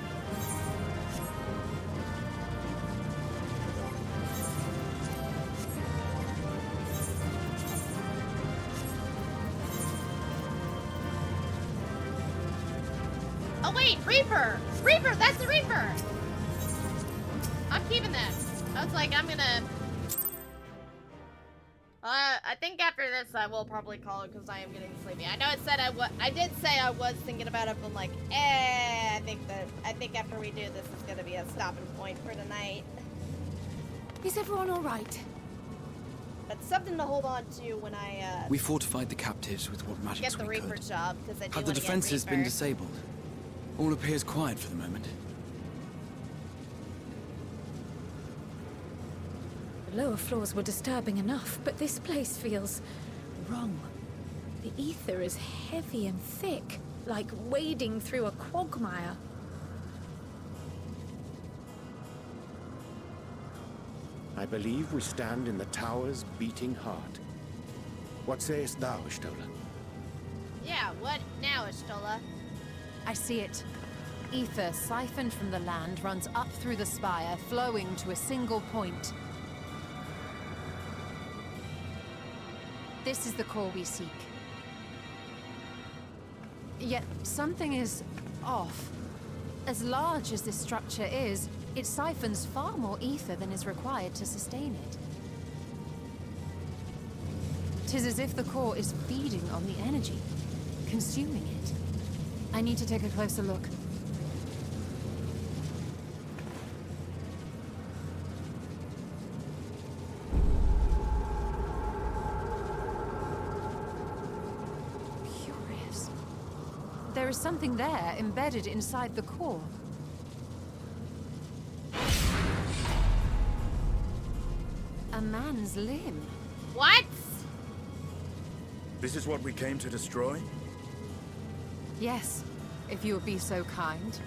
Oh wait, Reaper! Reaper, that's the Reaper! I'm keeping that. I was like, I'm gonna... I think after this I will probably call it because I am getting sleepy. I know it said I did say I was thinking about it, but like, I think after we do this is gonna be a stopping point for tonight. Is everyone alright? But something to hold on to when I We fortified the captives with what magics get the we Reaper could. job, because I do Have the want to get defenses been Reaper. disabled? All appears quiet for the moment. The lower floors were disturbing enough, but this place feels wrong. The ether is heavy and thick, like wading through a quagmire. I believe we stand in the tower's beating heart. What sayest thou, Ishtola? Yeah, what now, Ishtola? I see it. Ether siphoned from the land runs up through the spire, flowing to a single point. This is the core we seek. Yet something is off. As large as this structure is, it siphons far more ether than is required to sustain it. 'Tis as if the core is feeding on the energy, consuming it. I need to take a closer look. Curious. There is something there embedded inside the core. A man's limb. What? This is what we came to destroy? Yes, if you would be so kind.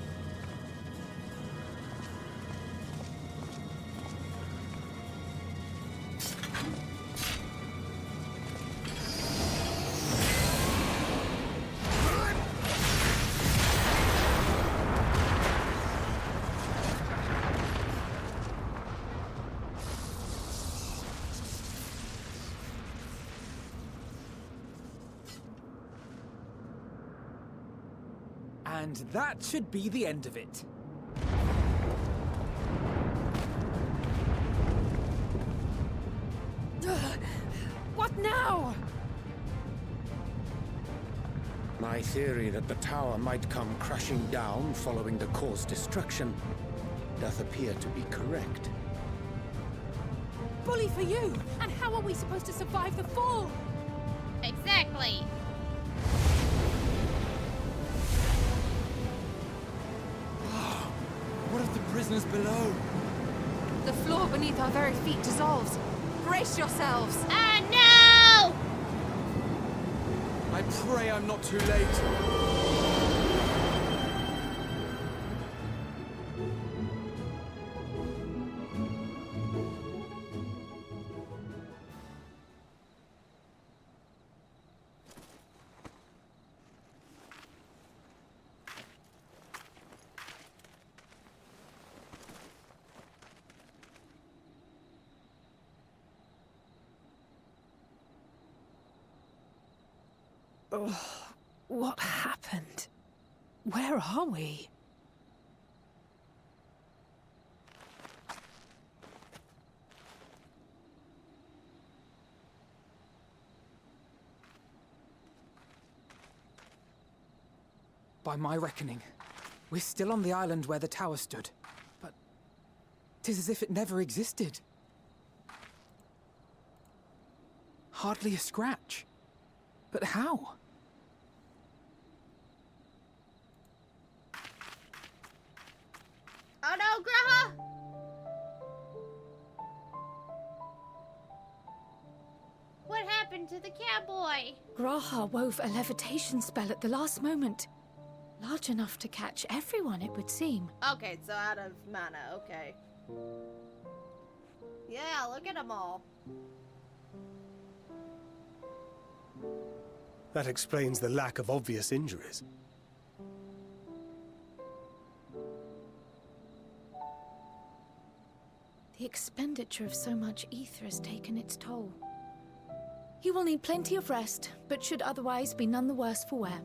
And that should be the end of it. What now? My theory that the tower might come crashing down following the core's destruction doth appear to be correct. Bully for you! And how are we supposed to survive the fall? Exactly. What of the prisoners below? The floor beneath our very feet dissolves. Brace yourselves! Ah, no! I pray I'm not too late. Oh, what happened? Where are we? By my reckoning, we're still on the island where the tower stood. But 'tis as if it never existed. Hardly a scratch. But how? Oh no, Graha! What happened to the cowboy? Graha wove a levitation spell at the last moment. Large enough to catch everyone, it would seem. Okay, so out of mana, okay. Yeah, look at them all. That explains the lack of obvious injuries. The expenditure of so much ether has taken its toll. He will need plenty of rest, but should otherwise be none the worse for wear.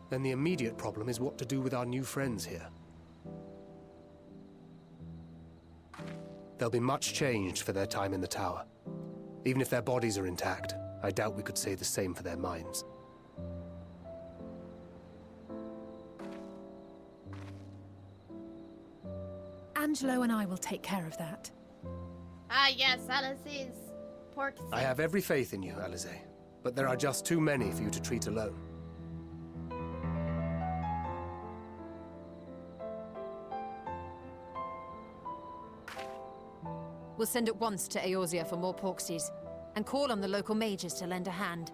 Then the immediate problem is what to do with our new friends here. They'll be much changed for their time in the tower. Even if their bodies are intact, I doubt we could say the same for their minds. Angelo and I will take care of that. Ah, yes, Alice's pork. I have every faith in you, Alice, but there are just too many for you to treat alone. We'll send at once to Eorzea for more porksies, and call on the local mages to lend a hand.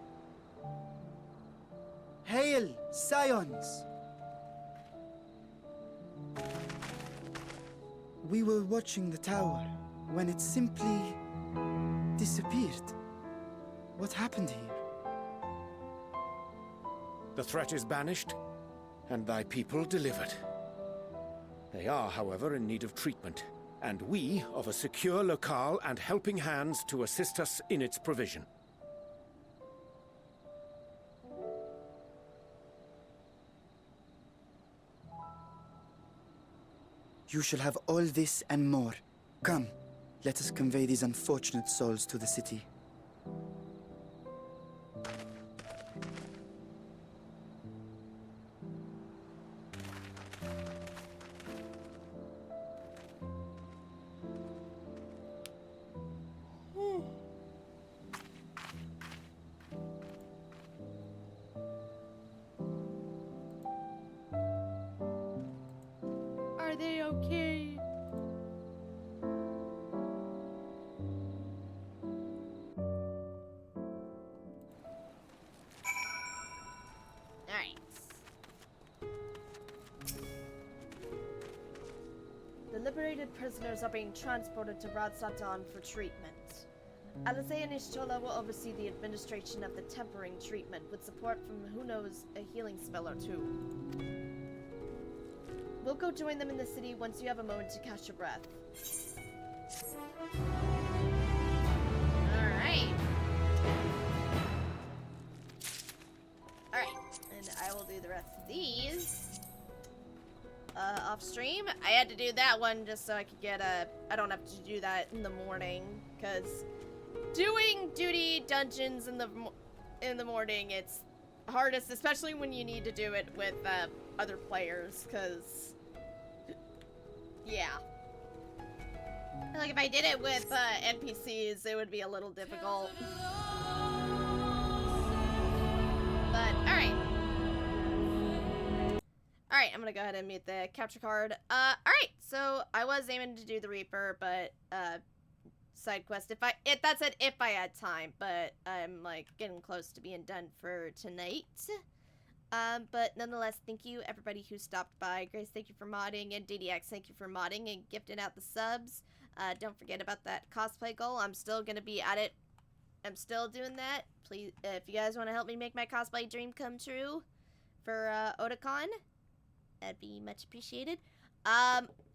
Hail, scions! We were watching the tower when it simply disappeared. What happened here? The threat is banished, and thy people delivered. They are, however, in need of treatment, and we of a secure locale and helping hands to assist us in its provision. You shall have all this and more. Come, let us convey these unfortunate souls to the city. Are they okay? Alright. The liberated prisoners are being transported to Rad Satan for treatment. Alice and Ishtola will oversee the administration of the tempering treatment with support from who knows a healing spell or two. We'll go join them in the city once you have a moment to catch your breath. Alright. Alright, and I will do the rest of these. Off stream. I had to do that one just so I could get I don't have to do that in the morning, because doing duty dungeons in the morning, it's hardest, especially when you need to do it with other players, because yeah. Like if I did it with NPCs, it would be a little difficult. But alright. Alright, I'm gonna go ahead and mute the capture card. Alright, so I was aiming to do the Reaper, but side quest if I had time, but I'm like getting close to being done for tonight. But nonetheless, thank you everybody who stopped by. Grace, thank you for modding, and DDX, thank you for modding and gifting out the subs. Don't forget about that cosplay goal. I'm still gonna be at it. I'm still doing that. Please, if you guys want to help me make my cosplay dream come true for Otakon, that'd be much appreciated.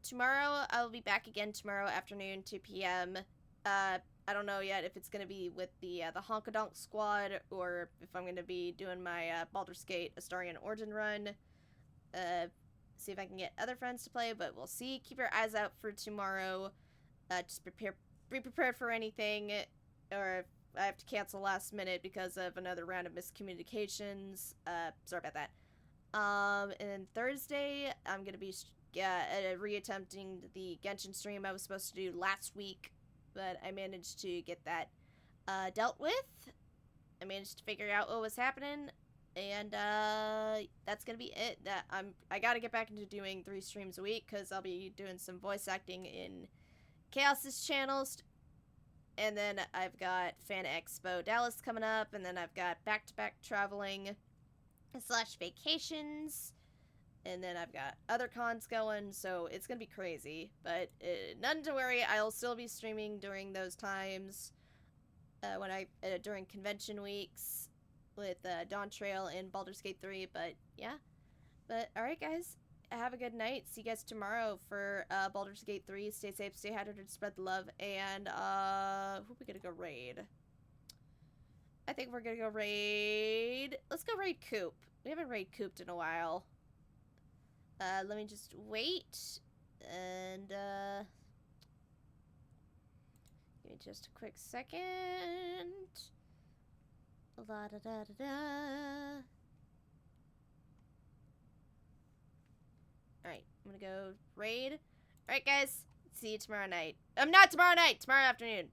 Tomorrow I will be back again tomorrow afternoon, 2 p.m. I don't know yet if it's gonna be with the Honkadonk squad or if I'm gonna be doing my Baldur's Gate Astarian Origin run. See if I can get other friends to play, but we'll see. Keep your eyes out for tomorrow. Just be prepared for anything, or if I have to cancel last minute because of another round of miscommunications. Sorry about that. And Thursday I'm gonna be reattempting the Genshin stream I was supposed to do last week, but I managed to get that dealt with. I managed to figure out what was happening, and that's gonna be it. I gotta get back into doing 3 streams a week, because I'll be doing some voice acting in Chaos's channels, and then I've got Fan Expo Dallas coming up, and then I've got back-to-back traveling / vacations, and then I've got other cons going, so it's gonna be crazy. But none to worry, I'll still be streaming during those times, during convention weeks, with Dawn Trail in Baldur's Gate 3, but yeah. But alright guys, have a good night. See you guys tomorrow for Baldur's Gate 3. Stay safe, stay hydrated, spread the love, and who are we gonna go raid? I think we're gonna go raid. Let's go raid Coop. We haven't raid Cooped in a while. Let me just wait and give me just a quick second. La da da da da. Alright, I'm gonna go raid. Alright guys, see you tomorrow night. Not tomorrow night, tomorrow afternoon.